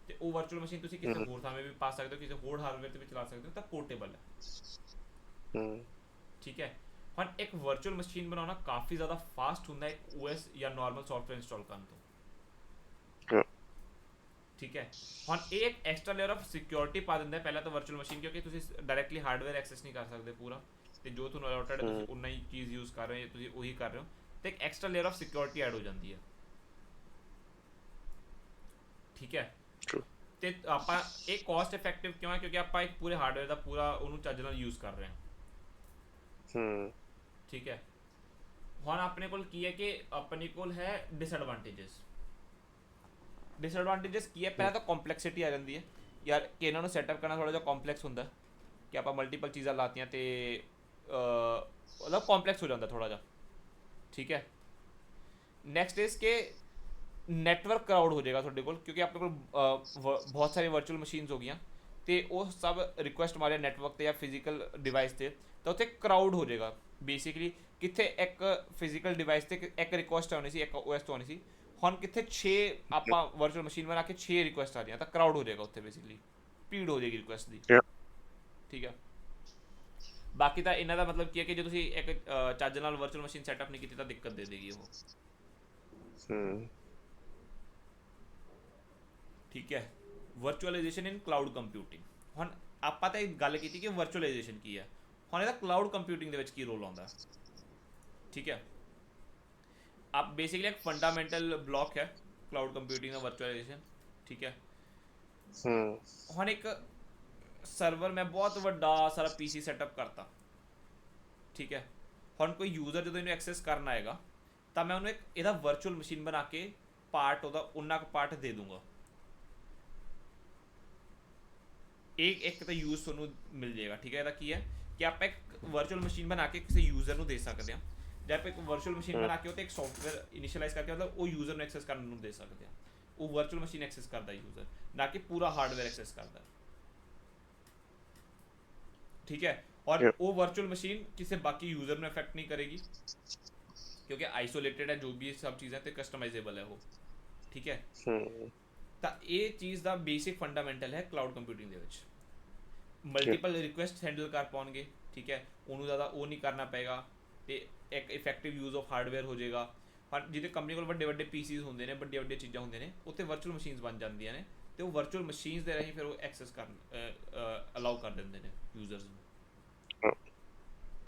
ਤੇ ਉਹ ਵਰਚੁਅਲ ਮਸ਼ੀਨ ਤੁਸੀਂ ਕਿਸੇ ਹੋਰ ਥਾਂ 'ਤੇ ਵੀ ਪਾ ਸਕਦੇ ਹੋ, ਕਿਸੇ ਹੋਰ ਹਾਰਡਵੇਅਰ 'ਤੇ ਵੀ ਚਲਾ ਸਕਦੇ ਹੋ, ਤਾਂ ਪੋਰਟੇਬਲ ਹੈ। ਠੀਕ ਹੈ, ਹੁਣ ਇੱਕ ਵਰਚੁਅਲ ਮਸ਼ੀਨ ਬਣਾਉਣਾ ਕਾਫੀ ਜ਼ਿਆਦਾ ਫਾਸਟ ਹੁੰਦਾ ਹੈ ਇੱਕ OS ਜਾਂ ਨਾਰਮਲ ਸੌਫਟਵੇਅਰ ਇੰਸਟਾਲ ਕਰਨ ਤੋਂ। ਠੀਕ ਹੈ, ਹੁਣ ਇਹ ਇੱਕ ਐਕਸਟਰਾ ਲੇਅਰ ਆਫ ਸਿਕਿਉਰਿਟੀ ਪਾ ਦਿੰਦਾ ਹੈ ਪਹਿਲਾਂ ਤਾਂ ਵਰਚੁਅਲ ਮਸ਼ੀਨ, ਕਿਉਂਕਿ ਤੁਸੀਂ ਡਾਇਰੈਕਟਲੀ ਹਾਰਡਵੇਅਰ ਐਕਸੈਸ ਨਹੀਂ ਕਰ ਸਕਦੇ ਪੂਰਾ, ਤੇ ਜੋ ਤੁਹਾਨੂੰ ਅਲਾਟਡ ਹੈ ਤੁਸੀਂ ਉਨਾ ਹੀ ਚੀਜ਼ ਯੂਜ਼ ਕਰ ਰਹੇ ਹੋ, ਤੁਸੀਂ ਉਹੀ ਕਰ ਰਹੇ ਹੋ, ਤੇ ਇੱਕ extra layer of security add ਹੋ ਜਾਂਦੀ ਹੈ। ਠੀਕ ਹੈ, ਤੇ ਆਪਾਂ ਇਹ ਕੋਸਟ ਇਫੈਕਟਿਵ ਕਿਉਂ ਹੈ, ਕਿਉਂਕਿ ਆਪਾਂ ਇੱਕ ਪੂਰੇ ਹਾਰਡਵੇਅਰ ਦਾ ਪੂਰਾ ਉਹਨੂੰ ਚੱਜ ਨਾਲ ਯੂਜ਼ ਕਰ ਰਹੇ ਹਾਂ। ਠੀਕ ਹੈ, ਹੁਣ ਆਪਣੇ ਕੋਲ ਕੀ ਹੈ ਕਿ ਆਪਣੇ ਕੋਲ ਹੈ ਡਿਸਐਡਵਾਂਟੇਜਸ ਕੀ ਹੈ। ਪਹਿਲਾਂ ਤਾਂ ਕੰਪਲੈਕਸਿਟੀ ਆ ਜਾਂਦੀ ਹੈ ਯਾਰ ਕਿ ਇਹਨਾਂ ਨੂੰ ਸੈਟਅਪ ਕਰਨਾ ਥੋੜਾ ਜਿਹਾ ਕੰਪਲੈਕਸ ਹੁੰਦਾ ਕਿ ਆਪਾਂ ਮਲਟੀਪਲ ਚੀਜ਼ਾਂ ਲਾਤੀਆਂ ਤੇ ਮਤਲਬ ਕੰਪਲੈਕਸ ਹੋ ਜਾਂਦਾ ਥੋੜਾ ਜਿਹਾ। ਠੀਕ ਹੈ, ਨੈਕਸਟ ਇਜ਼ ਕਿ ਨੈਟਵਰਕ ਕਰਾਊਡ ਹੋ ਜਾਏਗਾ ਤੁਹਾਡੇ ਕੋਲ, ਕਿਉਂਕਿ ਆਪਣੇ ਕੋਲ ਬਹੁਤ ਸਾਰੀ ਵਰਚੁਅਲ ਮਸ਼ੀਨਸ ਹੋ ਗਈਆਂ ਤੇ ਉਹ ਸਭ ਰਿਕੁਐਸਟ ਮਾਰਿਆ ਨੈਟਵਰਕ ਤੇ ਜਾਂ ਫਿਜ਼ੀਕਲ ਡਿਵਾਈਸ ਤੇ, ਤਾਂ ਉੱਥੇ ਕਰਾਊਡ ਹੋ ਜਾਏਗਾ ਬੇਸਿਕਲੀ। ਕਿੱਥੇ ਇੱਕ ਫਿਜ਼ੀਕਲ ਡਿਵਾਈਸ ਤੇ ਇੱਕ ਰਿਕੁਐਸਟ ਆਉਣੀ ਸੀ, ਇੱਕ OS ਤੋਂ ਆਉਣੀ ਸੀ, ਹੁਣ ਕਿੱਥੇ 6 ਆਪਾਂ ਵਰਚੁਅਲ ਮਸ਼ੀਨ ਬਣਾ ਕੇ 6 ਰਿਕੁਐਸਟ ਆ ਰਹੀਆਂ, ਤਾਂ ਕਰਾਊਡ ਹੋ ਜਾਏਗਾ ਉੱਥੇ, ਬੇਸਿਕਲੀ ਭੀੜ ਹੋ ਜਾਏਗੀ ਰਿਕੁਐਸਟ ਦੀ। ਠੀਕ ਹੈ, ਬਾਕੀ ਤਾਂ ਇਹਨਾਂ ਦਾ ਮਤਲਬ ਕੀ ਹੈ ਕਿ ਜੇ ਤੁਸੀਂ ਇੱਕ ਚੱਜ ਨਾਲ ਵਰਚੁਅਲ ਮਸ਼ੀਨ ਸੈਟਅਪ ਨਹੀਂ ਕੀਤੀ ਤਾਂ ਦਿੱਕਤ ਦੇ ਦੇਗੀ ਉਹ। ਠੀਕ ਹੈ, ਵਰਚੁਅਲਾਈਜੇਸ਼ਨ ਇਨ ਕਲਾਊਡ ਕੰਪਿਊਟਿੰਗ। ਹੁਣ ਆਪਾਂ ਤਾਂ ਇਹ ਗੱਲ ਕੀਤੀ ਕਿ ਵਰਚੁਅਲਾਈਜੇਸ਼ਨ ਕੀ ਹੈ, ਹੁਣ ਇਹਦਾ ਕਲਾਊਡ ਕੰਪਿਊਟਿੰਗ ਦੇ ਵਿੱਚ ਕੀ ਰੋਲ ਆਉਂਦਾ। ਠੀਕ ਹੈ, आप बेसिकली एक फंडामेंटल ब्लॉक है क्लाउड कंप्यूटिंग का वर्चुअलाइजेशन। ठीक है, ਹੁਣ ਇੱਕ ਸਰਵਰ ਮੈਂ ਬਹੁਤ ਵੱਡਾ ਸਾਰਾ PC ਸੈਟਅਪ ਕਰਤਾ। ਠੀਕ ਹੈ, ਹੁਣ ਕੋਈ ਯੂਜ਼ਰ ਜਦੋਂ ਇਹਨੂੰ ਐਕਸੈਸ ਕਰਨ ਆਏਗਾ ਤਾਂ ਮੈਂ ਉਹਨੂੰ ਇੱਕ ਇਹਦਾ ਵਰਚੁਅਲ ਮਸ਼ੀਨ ਬਣਾ ਕੇ ਪਾਰਟ ਉਹਦਾ ਉਨਾ ਕੁ ਪਾਰਟ ਦੇ ਦੂੰਗਾ। ਇਹ ਇੱਕ ਤਾਂ ਯੂਜ਼ ਤੁਹਾਨੂੰ ਮਿਲ ਜਾਏਗਾ। ਠੀਕ ਹੈ, ਇਹਦਾ ਕੀ ਹੈ ਕਿ ਆਪਾਂ ਇੱਕ ਵਰਚੁਅਲ ਮਸ਼ੀਨ ਬਣਾ ਕੇ ਕਿਸੇ ਯੂਜ਼ਰ ਨੂੰ ਦੇ ਸਕਦੇ ਹਾਂ, ਜਾਂ ਆਪਾਂ ਇੱਕ ਵਰਚੁਅਲ ਮਸ਼ੀਨ ਬਣਾ ਕੇ ਉਹ ਤੇ ਇੱਕ ਸੌਫਟਵੇਅਰ ਇਨੀਸ਼ੀਅਲਾਈਜ਼ ਕਰਕੇ ਮਤਲਬ ਉਹ ਯੂਜ਼ਰ ਨੂੰ ਐਕਸੈਸ ਕਰਨ ਨੂੰ ਦੇ ਸਕਦੇ ਹਾਂ। ਉਹ ਵਰਚੁਅਲ ਮਸ਼ੀਨ ਐਕਸੈਸ ਕਰਦਾ ਯੂਜ਼ਰ, ਨਾ ਕਿ ਪੂਰਾ ਹਾਰਡਵੇਅਰ ਐਕਸੈਸ ਕਰਦਾ। ठीक है, और वो वर्चुअल मशीन किसी बाकी यूजर में अफेक्ट नहीं करेगी क्योंकि आइसोलेटेड है, जो भी सब चीज़ें तो कस्टमाइजेबल है वो। ठीक है, ਤਾਂ ਇਹ ਚੀਜ਼ ਦਾ ਬੇਸਿਕ ਫੰਡਾਮੈਂਟਲ ਹੈ ਕਲਾਊਡ ਕੰਪਿਊਟਿੰਗ ਦੇ ਵਿੱਚ। ਮਲਟੀਪਲ ਰਿਕੁਐਸਟ ਹੈਂਡਲ ਕਰ ਪਾਉਣਗੇ। ਠੀਕ ਹੈ, ਉਹਨੂੰ ਜ਼ਿਆਦਾ ਉਹ ਨਹੀਂ ਕਰਨਾ ਪਏਗਾ ਤੇ ਇੱਕ ਇਫੈਕਟਿਵ ਯੂਜ਼ ਆਫ ਹਾਰਡਵੇਅਰ ਹੋ ਜਾਏਗਾ। ਪਰ ਜਿਹਦੇ ਕੰਪਨੀ ਕੋਲ ਵੱਡੇ ਵੱਡੇ PCs ਹੁੰਦੇ ਨੇ, ਵੱਡੀਆਂ ਵੱਡੀਆਂ ਚੀਜ਼ਾਂ ਹੁੰਦੀਆਂ ਨੇ, ਉੱਥੇ ਵਰਚੁਅਲ ਮਸ਼ੀਨਸ ਬਣ ਜਾਂਦੀਆਂ ਨੇ ਤੇ ਉਹ ਵਰਚੁਅਲ ਮਸ਼ੀਨਸ ਦੇ ਰਾਹੀਂ ਫਿਰ ਉਹ ਐਕਸੈਸ ਕਰਨ ਅਲਾਉ ਕਰ ਦਿੰਦੇ ਨੇ ਯੂਜ਼ਰਸ ਨੂੰ।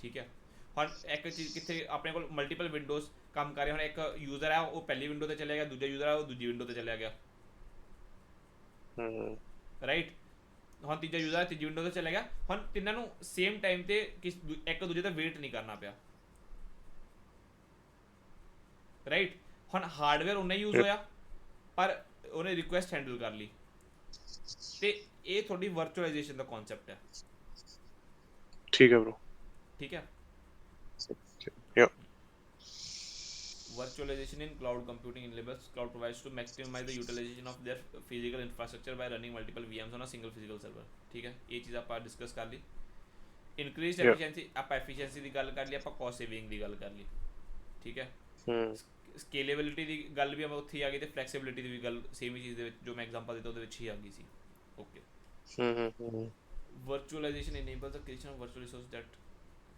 ਠੀਕ ਹੈ, ਹੁਣ ਇੱਕ ਚੀਜ਼ ਕਿੱਥੇ ਆਪਣੇ ਕੋਲ ਮਲਟੀਪਲ ਵਿੰਡੋਜ਼ ਕੰਮ ਕਰ ਰਹੇ, ਹੁਣ ਇੱਕ ਯੂਜ਼ਰ ਹੈ ਉਹ ਪਹਿਲੀ ਵਿੰਡੋ ਤੇ ਚਲਿਆ ਗਿਆ, ਦੂਜਾ ਯੂਜ਼ਰ ਹੈ ਉਹ ਦੂਜੀ ਵਿੰਡੋ ਤੇ ਚਲਿਆ ਗਿਆ। ਰਾਈਟ, ਹੁਣ ਤੀਜਾ ਯੂਜ਼ਰ ਹੈ ਤੀਜੀ ਵਿੰਡੋ ਤੇ ਚਲਿਆ ਗਿਆ। ਹੁਣ ਤਿੰਨਾਂ ਨੂੰ ਸੇਮ ਟਾਈਮ ਤੇ ਇੱਕ ਦੂਜੇ ਦਾ ਵੇਟ ਨਹੀਂ ਕਰਨਾ ਪਿਆ। ਰਾਈਟ, ਹੁਣ ਹਾਰਡਵੇਅਰ ਉਨਾ ਯੂਜ਼ ਹੋਇਆ ਪਰ ਉਹਨੇ ਰਿਕੁਐਸਟ ਹੈਂਡਲ ਕਰ ਲਈ, ਤੇ ਇਹ ਤੁਹਾਡੀ ਵਰਚੁਅਲਾਈਜੇਸ਼ਨ ਦਾ ਕਨਸੈਪਟ ਹੈ। ਠੀਕ ਹੈ ਬ్రో, ਠੀਕ ਹੈ। ਯਾ Virtualization in cloud computing enables cloud providers to maximize the utilization of their physical infrastructure by running multiple VMs on a single physical server। ठीक है, ये चीज़ ਆਪਾਂ डिस्कस कर ली। increased efficiency, ਆਪਾਂ efficiency ਦੀ ਗੱਲ ਕਰ ਲਈ, ਆਪਾਂ cost saving ਦੀ ਗੱਲ ਕਰ ਲਈ। ਠੀਕ ਹੈ, scalability ਦੀ ਗੱਲ ਵੀ ਆਪਾਂ ਉੱਥੇ ਹੀ ਆ ਗਈ ਤੇ flexibility ਦੀ ਵੀ ਗੱਲ ਸੇਮ ਹੀ ਚੀਜ਼ ਦੇ ਵਿੱਚ ਜੋ ਮੈਂ ਐਗਜ਼ਾਮਪਲ ਦਿੱਤਾ ਉਹਦੇ ਵਿੱਚ ਹੀ ਆ ਗਈ ਸੀ। Okay, Virtualization enables the creation of virtual resources that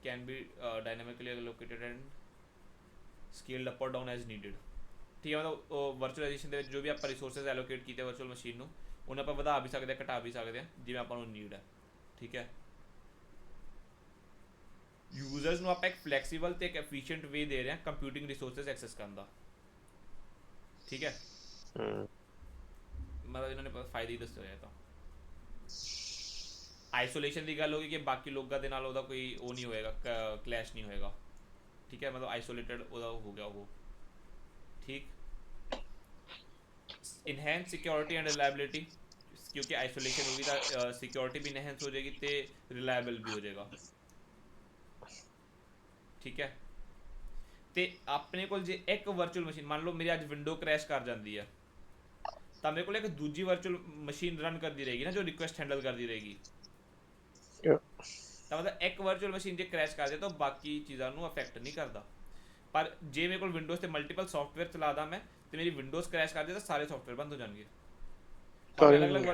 can be dynamically allocated and scaled up or down as needed. ठीक है, मतलब वर्चुअलाइजेशन ਦੇ ਵਿੱਚ ਜੋ ਵੀ ਆਪਾਂ ਰਿਸੋਰਸਸ ਐਲੋਕੇਟ ਕੀਤੇ ਵਰਚੁਅਲ ਮਸ਼ੀਨ ਨੂੰ ਉਹਨਾਂ ਆਪਾਂ ਵਧਾ ਵੀ ਸਕਦੇ ਹਾਂ, ਘਟਾ ਵੀ ਸਕਦੇ ਹਾਂ ਜਿਵੇਂ ਆਪਾਂ ਨੂੰ ਨੀਡ ਹੈ. ਠੀਕ ਹੈ, ਯੂਜ਼ਰਸ ਨੂੰ ਆਪਾਂ ਇੱਕ ਫਲੈਕਸੀਬਲ ਤੇ ਇੱਕ ਐਫੀਸ਼ੀਐਂਟ ਵੇ ਦੇ ਰਹੇ ਹਾਂ ਕੰਪਿਊਟਿੰਗ ਰਿਸੋਰਸਸ ਐਕਸੈਸ ਕਰਨ ਦਾ. ਠੀਕ ਹੈ, ਮਤਲਬ ਇਹਨਾਂ ਨੇ ਫਾਇਦੇ ਹੀ ਦੱਸੇ ਹੋਏ ਤਾਂ. ਆਈਸੋਲੇਸ਼ਨ ਦੀ ਗੱਲ ਹੋ ਗਈ ਕਿ ਬਾਕੀ ਲੋਕਾਂ ਦੇ ਨਾਲ ਉਹਦਾ ਕੋਈ ਉਹ ਨਹੀਂ ਹੋਏਗਾ, ਕਲੈਸ਼ ਨਹੀਂ ਹੋਏਗਾ. ਠੀਕ ਹੈ, ਮਤਲਬ ਆਈਸੋਲੇਟਡ ਉਹਦਾ ਹੋ ਗਿਆ ਉਹ. ठीक, इनहेंस सिक्योरिटी एंड रिलायबिलिटी, क्योंकि आइसोलेशन होगी तो सिक्योरिटी भी इनहेंस हो जाएगी तो रिलायबल भी हो जाएगा. ठीक है, तो अपने को जे एक वर्चुअल मशीन मान लो मेरी अज विंडो क्रैश कर जाती है तो मेरे को एक दूजी वर्चुअल मशीन रन करती रहेगी ना जो रिक्वेस्ट हैंडल करती रहेगी. तो मतलब एक वर्चुअल मशीन जे क्रैश कर जाए तो बाकी चीज़ों अफेक्ट नहीं करता. पर जे मेरे को विंडोज़ से मल्टीपल सॉफ्टवेयर चलादा मैं तो मेरी विंडोज़ क्रैश कर दे तो सारे सॉफ्टवेयर बंद हो जाएंगे. और अलग अलग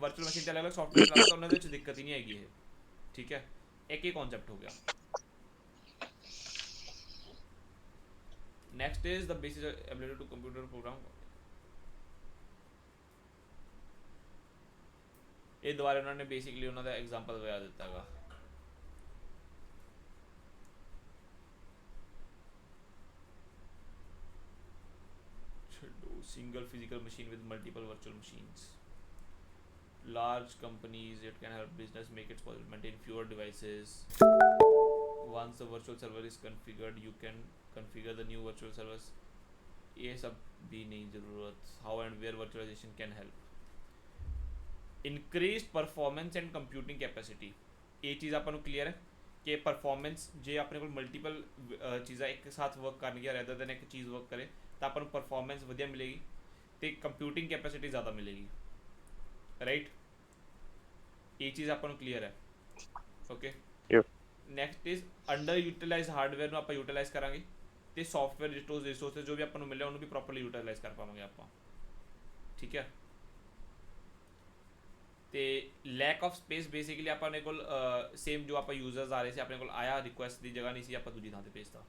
वर्चुअल मशीन से अलग अलग सॉफ्टवेयर चलाता तो उन्होंने दिक्कत ही नहीं आएगी है. ठीक है, एक ही कॉन्सेप्ट हो गया. Next is the basic ability to computer program. ये दोबारा उन्होंने बेसिकली उन्होंने एग्जांपल लगा दिता है. Single physical machine with multiple virtual machines. Large companies, it can help business make it possible to maintain fewer devices. Once the virtual server is configured, you can configure the new virtual servers. ये सब भी नहीं ज़रूरत. How and where virtualization can help. Increased performance and computing capacity. ये चीज़ अपन को clear है कि performance जे अपने को मल्टीपल चीज़ा एक साथ वर्क करनी है रेदर देन एक चीज़ वर्क करे तो अपन परफॉर्मेंस वधिया मिलेगी तो कंप्यूटिंग कैपेसिटी ज़्यादा मिलेगी. राइट, ये चीज़ अपन को क्लियर है. Okay, next is underutilise hardware में आप यूटिलाइज करांगे तो सॉफ्टवेयर रिसोर्सेज जो भी अपन मिले उन्होंने भी प्रॉपरली यूटिलाइज कर पाएंगे आप. ठीक है, तो लैक ऑफ स्पेस बेसिकली अपने को सेम जो आप यूजर्स आ रहे थे अपने को आया रिक्वेस्ट की जगह नहीं सी आप दूजी थां ते भेजता.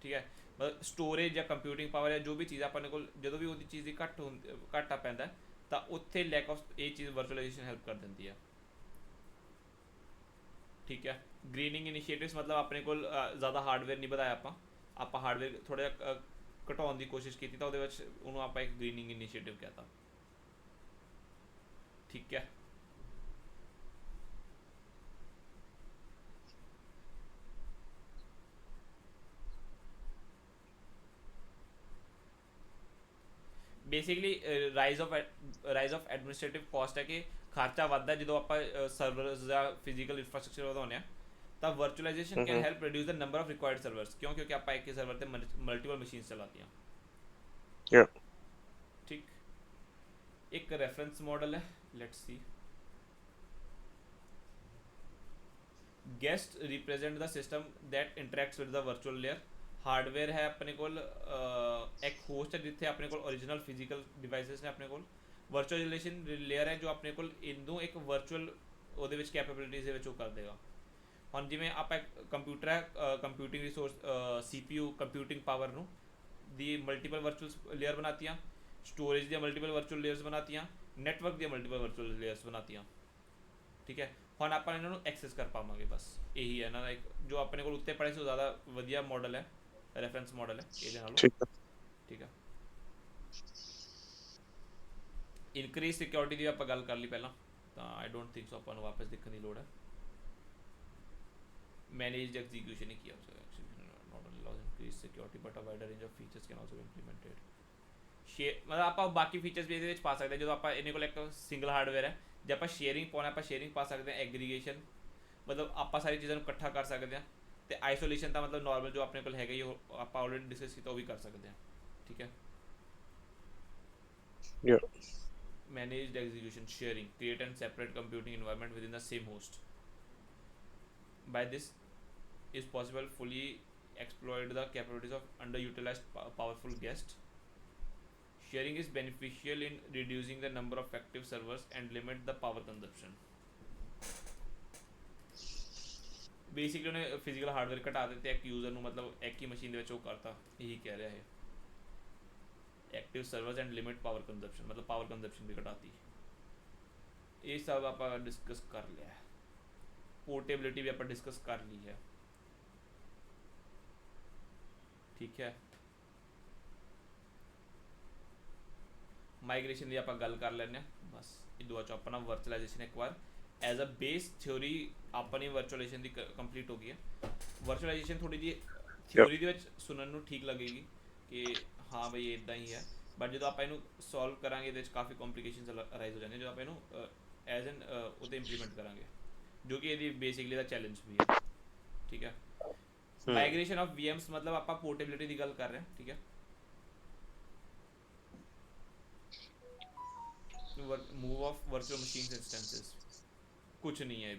ठीक है, मतलब स्टोरेज या कंप्यूटिंग पावर या जो भी चीज़ अपने को जो भी वो चीज़ की घट आ पैंदा तो उत्थे लैक ऑफ ये चीज़ वर्चुअलाइजेशन हेल्प कर देती है. ठीक है, ग्रीनिंग इनिशिएटिव्स मतलब अपने को ज़्यादा हार्डवेयर नहीं बताया आप हार्डवेयर थोड़ा घटाने की कोशिश की तो उन्होंने आप एक ग्रीनिंग इनिशिएटिव कहता. ठीक है, basically rise of administrative cost है कि खर्चा ਵੱਧਦਾ ਜਦੋਂ ਆਪਾਂ ਸਰਵਰਸ ਦਾ ਫਿਜ਼ੀਕਲ ਇਨਫਰਾਸਟ੍ਰਕਚਰ ਵਧਾਉਂਦੇ ਆ ਤਾਂ virtualisation can help reduce the number of required servers. क्यों? क्योंकि आप एक ही सर्वर पे मल्टीपल मशीन्स चलाती हैं. ठीक, एक रेफरेंस मॉडल है, let's see. Guest represent the system that interacts with the virtual layer. Hardware है अपने को एक होस्ट है जिथे अपने को ओरिजिनल फिजिकल डिवाइसेस ने अपने को वर्चुअलाइजेशन लेयर है जो अपने को इनू एक वर्चुअल ਉਹਦੇ ਵਿੱਚ ਕੈਪੇਬਿਲਿਟੀਜ਼ ਦੇ ਵਿੱਚ ਉਹ ਕਰ ਦੇਗਾ. ਹੁਣ ਜਿਵੇਂ ਆਪਾਂ ਇੱਕ ਕੰਪਿਊਟਰ ਹੈ computing resource CPU computing power ਨੂੰ ਦੀ ਮਲਟੀਪਲ ਵਰਚੁਅਲ ਲੇਅਰ ਬਣਾਤੀਆਂ, स्टोरेज ਦੀਆਂ ਮਲਟੀਪਲ ਵਰਚੁਅਲ ਲੇਅਰਸ ਬਣਾਤੀਆਂ, ਨੈਟਵਰਕ ਦੀਆਂ ਮਲਟੀਪਲ ਵਰਚੁਅਲ ਲੇਅਰਸ ਬਣਾਤੀਆਂ. ਠੀਕ ਹੈ, ਹੁਣ ਆਪਾਂ ਇਹਨਾਂ ਨੂੰ ਐਕਸੈਸ ਕਰ ਪਾਵਾਂਗੇ. ਬਸ ਇਹੀ ਹੈ ਇਹਨਾਂ ਦਾ ਇੱਕ ਜੋ ਆਪਣੇ ਕੋਲ ਉੱਤੇ ਪੜ੍ਹੇ ਸੀ ਉਹ ਜ਼ਿਆਦਾ ਵਧੀਆ ਮਾਡਲ ਹੈ, ਰੈਫਰੈਂਸ ਮਾਡਲ ਹੈ ਇਹਦੇ ਨਾਲੋਂ. ਠੀਕ ਹੈ, ਇਨਕਰੀਜ਼ ਸਿਕਿਉਰਿਟੀ ਦੀ ਆਪਾਂ ਗੱਲ ਕਰ ਲਈ ਪਹਿਲਾਂ ਤਾਂ ਆਈ ਡੋਂਟ ਥਿੰਕ ਸੋ ਆਪਾਂ ਨੂੰ ਵਾਪਸ ਦੇਖਣ ਦੀ ਲੋੜ ਹੈ. ਮੈਨੇਜਡ ਐਗਜ਼ੀਕਿਊਸ਼ਨ ਹੀ ਕੀਤਾ not only allows increased security but a wider range of features can also be implemented. मतलब ਆਪਾਂ ਬਾਕੀ ਫੀਚਰਸ ਵੀ ਇਹਦੇ ਵਿੱਚ ਪਾ ਸਕਦੇ ਹਾਂ ਜਦੋਂ ਆਪਾਂ ਇਹਨੇ ਕੋਲ ਇੱਕ ਸਿੰਗਲ ਹਾਰਡਵੇਅਰ ਹੈ. ਜੇ ਆਪਾਂ ਸ਼ੇਅਰਿੰਗ ਪਾਉਣਾ ਆਪਾਂ ਸ਼ੇਅਰਿੰਗ ਪਾ ਸਕਦੇ ਹਾਂ, ਐਗਰੀਗੇਸ਼ਨ ਮਤਲਬ ਆਪਾਂ ਸਾਰੀ ਚੀਜ਼ਾਂ ਨੂੰ ਇਕੱਠਾ ਕਰ ਸਕਦੇ ਹਾਂ, ਅਤੇ ਆਈਸੋਲੇਸ਼ਨ ਤਾਂ ਮਤਲਬ ਨੋਰਮਲ ਜੋ ਆਪਣੇ ਕੋਲ ਹੈਗਾ ਹੀ ਉਹ ਆਪਾਂ ਆਲਰੇਡੀ ਡਿਸਕਸ ਕੀਤਾ ਉਹ ਵੀ ਕਰ ਸਕਦੇ ਹਾਂ. ਠੀਕ ਹੈ, managed execution sharing, create and separate computing environment within the same host. By this is possible fully exploit the capabilities of underutilized powerful guest. sharing is beneficial in reducing the number of active servers and limit the power consumption. Basically ਉਹਨੇ physical hardware ਘਟਾ ਦਿੱਤੇ ਇੱਕ user ਨੂੰ, ਮਤਲਬ ਇੱਕ ਹੀ machine ਦੇ ਵਿੱਚ ਉਹ ਕਰਤਾ, ਇਹੀ ਕਹਿ ਰਿਹਾ ਹੈ। Active servers and limit power consumption, ਮਤਲਬ ਪਾਵਰ ਕੰਜ਼ਪਸ਼ਨ ਵੀ ਘਟਾਤੀ। ਇਹ ਸਭ ਆਪਾਂ ਡਿਸਕਸ ਕਰ ਲਿਆ ਹੈ। पोर्टेबिलिटी भी आप डिस्कस कर ली है, ठीक है। माइग्रेशन की आप गल कर लेने बस। इदू बाਅਦ अपना वर्चुअलाइजेशन एक बार एज अ बेस थ्योरी अपनी वर्चुअलाइजेशन की कंप्लीट हो गई है। वर्चुअलाइजेशन थोड़ी जी थ्योरी ਦੇ ਵਿੱਚ ਸੁਣਨ ਨੂੰ ਠੀਕ लगेगी कि हाँ बई इदा ही है, बट जो आप इनू सॉल्व करांगे ਇਹਦੇ ਵਿੱਚ काफ़ी कॉम्प्लिकेशनस अराइज हो जाने जो आप इनू एज एन उते इंप्लीमेंट करांगे, जो कि ये बेसिकली दा चैलेंज भी है, ठीक है। माइग्रेशन ऑफ VMs मतलब आप पोर्टेबिलिटी की गल कर रहे हैं, ठीक है। Move of virtual machine instances कुछ नहीं है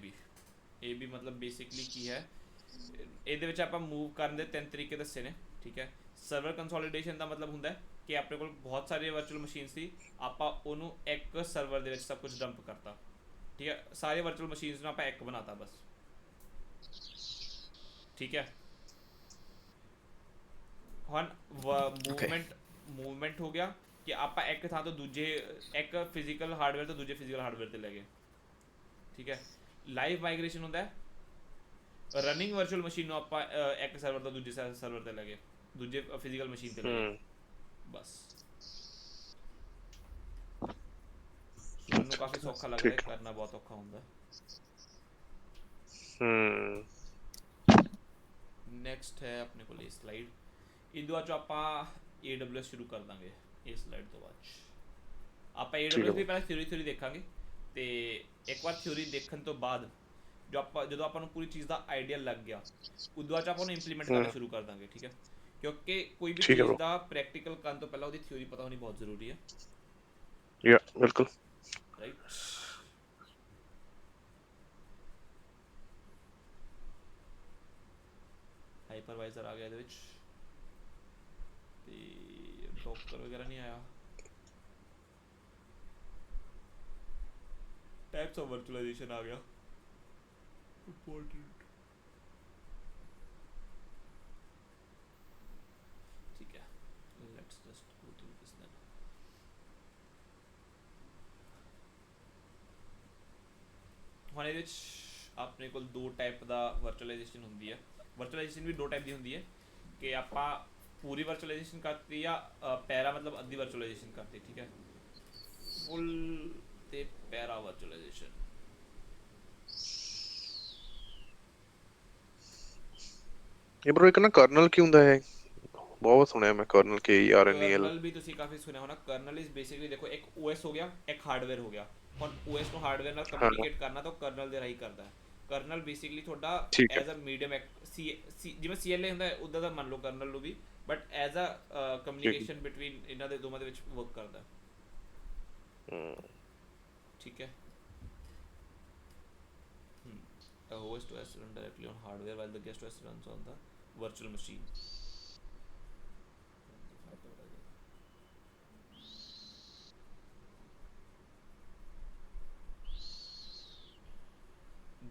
ये भी मतलब बेसिकली की है ਇਹਦੇ ਵਿੱਚ ਆਪਾਂ मूव करने ਦੇ 3 तरीके दसे ने, ठीक है। सर्वर कंसोलिडेशन का मतलब ਹੁੰਦਾ कि अपने को बहुत सारे वर्चुअल मशीन सी ਆਪਾਂ ਉਹਨੂੰ ਇੱਕ ਸਰਵਰ ਦੇ ਵਿੱਚ सब कुछ डंप करता, ठीक है। सारे वर्चुअल मशीन्स ਨੂੰ ਆਪਾਂ ਇੱਕ बनाता बस, ठीक है। ਹੁਣ मूवमेंट हो गया कि आप एक थां तो दूजे एक फिजिकल हार्डवेयर तो दूजे फिजिकल हार्डवेयर ते ले गए, ठीक है। लाइव माइग्रेशन होता है रनिंग वर्चुअल मशीन ਨੂੰ ਆਪਾਂ ਇੱਕ ਸਰਵਰ ਤੋਂ ਦੂਜੇ ਸਰਵਰ ਤੇ ਲੈ ਗਏ, ਦੂਜੇ ਫਿਜ਼ੀਕਲ ਮਸ਼ੀਨ ਤੇ ਲੈ ਗਏ ਬਸ। ਮੈਨੂੰ ਕਾਫੀ ਸੌਖਾ ਲੱਗ ਰਿਹਾ, ਕਰਨਾ ਬਹੁਤ ਔਖਾ ਹੁੰਦਾ। ਨੈਕਸਟ ਹੈ ਆਪਣੇ ਕੋਲ ਇਹ ਸਲਾਈਡ। ਇਹਦੇ ਬਾਅਦ ਆਪਾਂ AWS ਸ਼ੁਰੂ ਕਰ ਦਾਂਗੇ ਇਸ ਸਲਾਈਡ ਤੋਂ ਬਾਅਦ। ਆਪਾਂ AWS ਦੀ ਪਹਿਲਾਂ ਥਿਊਰੀ ਦੇਖਾਂਗੇ ਤੇ ਇੱਕ ਵਾਰ ਥਿਊਰੀ ਦੇਖਣ ਤੋਂ ਬਾਅਦ जो आप जो अपन पूरी चीज़ का आइडिया लग गया उस बाद आप इंप्लीमेंट करना शुरू कर देंगे, ठीक है। क्योंकि कोई भी चीज़ का प्रैक्टिकल करने तो पहले उसकी थ्योरी पता होनी बहुत ज़रूरी है, या बिल्कुल राइट। हाइपरवाइजर आ गया ਇਹਦੇ ਵਿੱਚ ਤੇ ਡੋਕਰ ਵਗੈरह नहीं आया। टाइप्स ऑफ वर्चुअलाइजेशन आ गया important, ठीक है। let's just go through this then। ਹੁਣ ਇਹਦੇ ਵਿੱਚ ਆਪਣੇ ਕੋਲ ਦੋ ਟਾਈਪ ਦਾ ਵਰਚੁਅਲਾਈਜੇਸ਼ਨ ਹੁੰਦੀ ਹੈ। ਵਰਚੁਅਲਾਈਜੇਸ਼ਨ ਵੀ ਦੋ ਟਾਈਪ ਦੀ ਹੁੰਦੀ ਹੈ ਕਿ ਆਪਾਂ ਪੂਰੀ ਵਰਚੁਅਲਾਈਜੇਸ਼ਨ ਕਰਤੀ ਜਾਂ ਪੈਰਾ ਮਤਲਬ ਅੱਧੀ ਵਰਚੁਅਲਾਈਜੇਸ਼ਨ ਕਰਤੀ, ਠੀਕ ਹੈ। ਫੁੱਲ ਤੇ ਪੈਰਾ ਵਰਚੁਅਲਾਈਜੇਸ਼ਨ। ਇਹ ਬ్రో ਇੱਕ ਨਾ ਕਰਨਲ ਕੀ ਹੁੰਦਾ ਹੈ, ਬਹੁਤ ਸੁਣਿਆ ਮੈਂ ਕਰਨਲ KERNEL। कर्नल भी ਤੁਸੀਂ ਕਾਫੀ ਸੁਣਿਆ ਹੋਣਾ। कर्नल इज बेसिकली देखो एक OS हो गया एक हार्डवेयर हो गया। ਹੁਣ OS ਨੂੰ ਹਾਰਡਵੇਅਰ ਨਾਲ ਕਮਿਊਨੀਕੇਟ ਕਰਨਾ ਤਾਂ ਕਰਨਲ ਦੇ ਰਾਹੀਂ ਕਰਦਾ ਹੈ। ਕਰਨਲ ਬੇਸਿਕਲੀ ਤੁਹਾਡਾ ਐਜ਼ ਅ ਮੀਡੀਅਮ ਜਿਵੇਂ CLA ਹੁੰਦਾ ਉਦਾਂ ਦਾ ਮੰਨ ਲਓ ਕਰਨਲ ਨੂੰ ਵੀ, but as a communication between ਇਹਨਾਂ ਦੇ ਦੋਵਾਂ ਦੇ ਵਿੱਚ ਵਰਕ ਕਰਦਾ, ਠੀਕ ਹੈ। A host OS run directly on hardware while the guest OS runs on the virtual machine.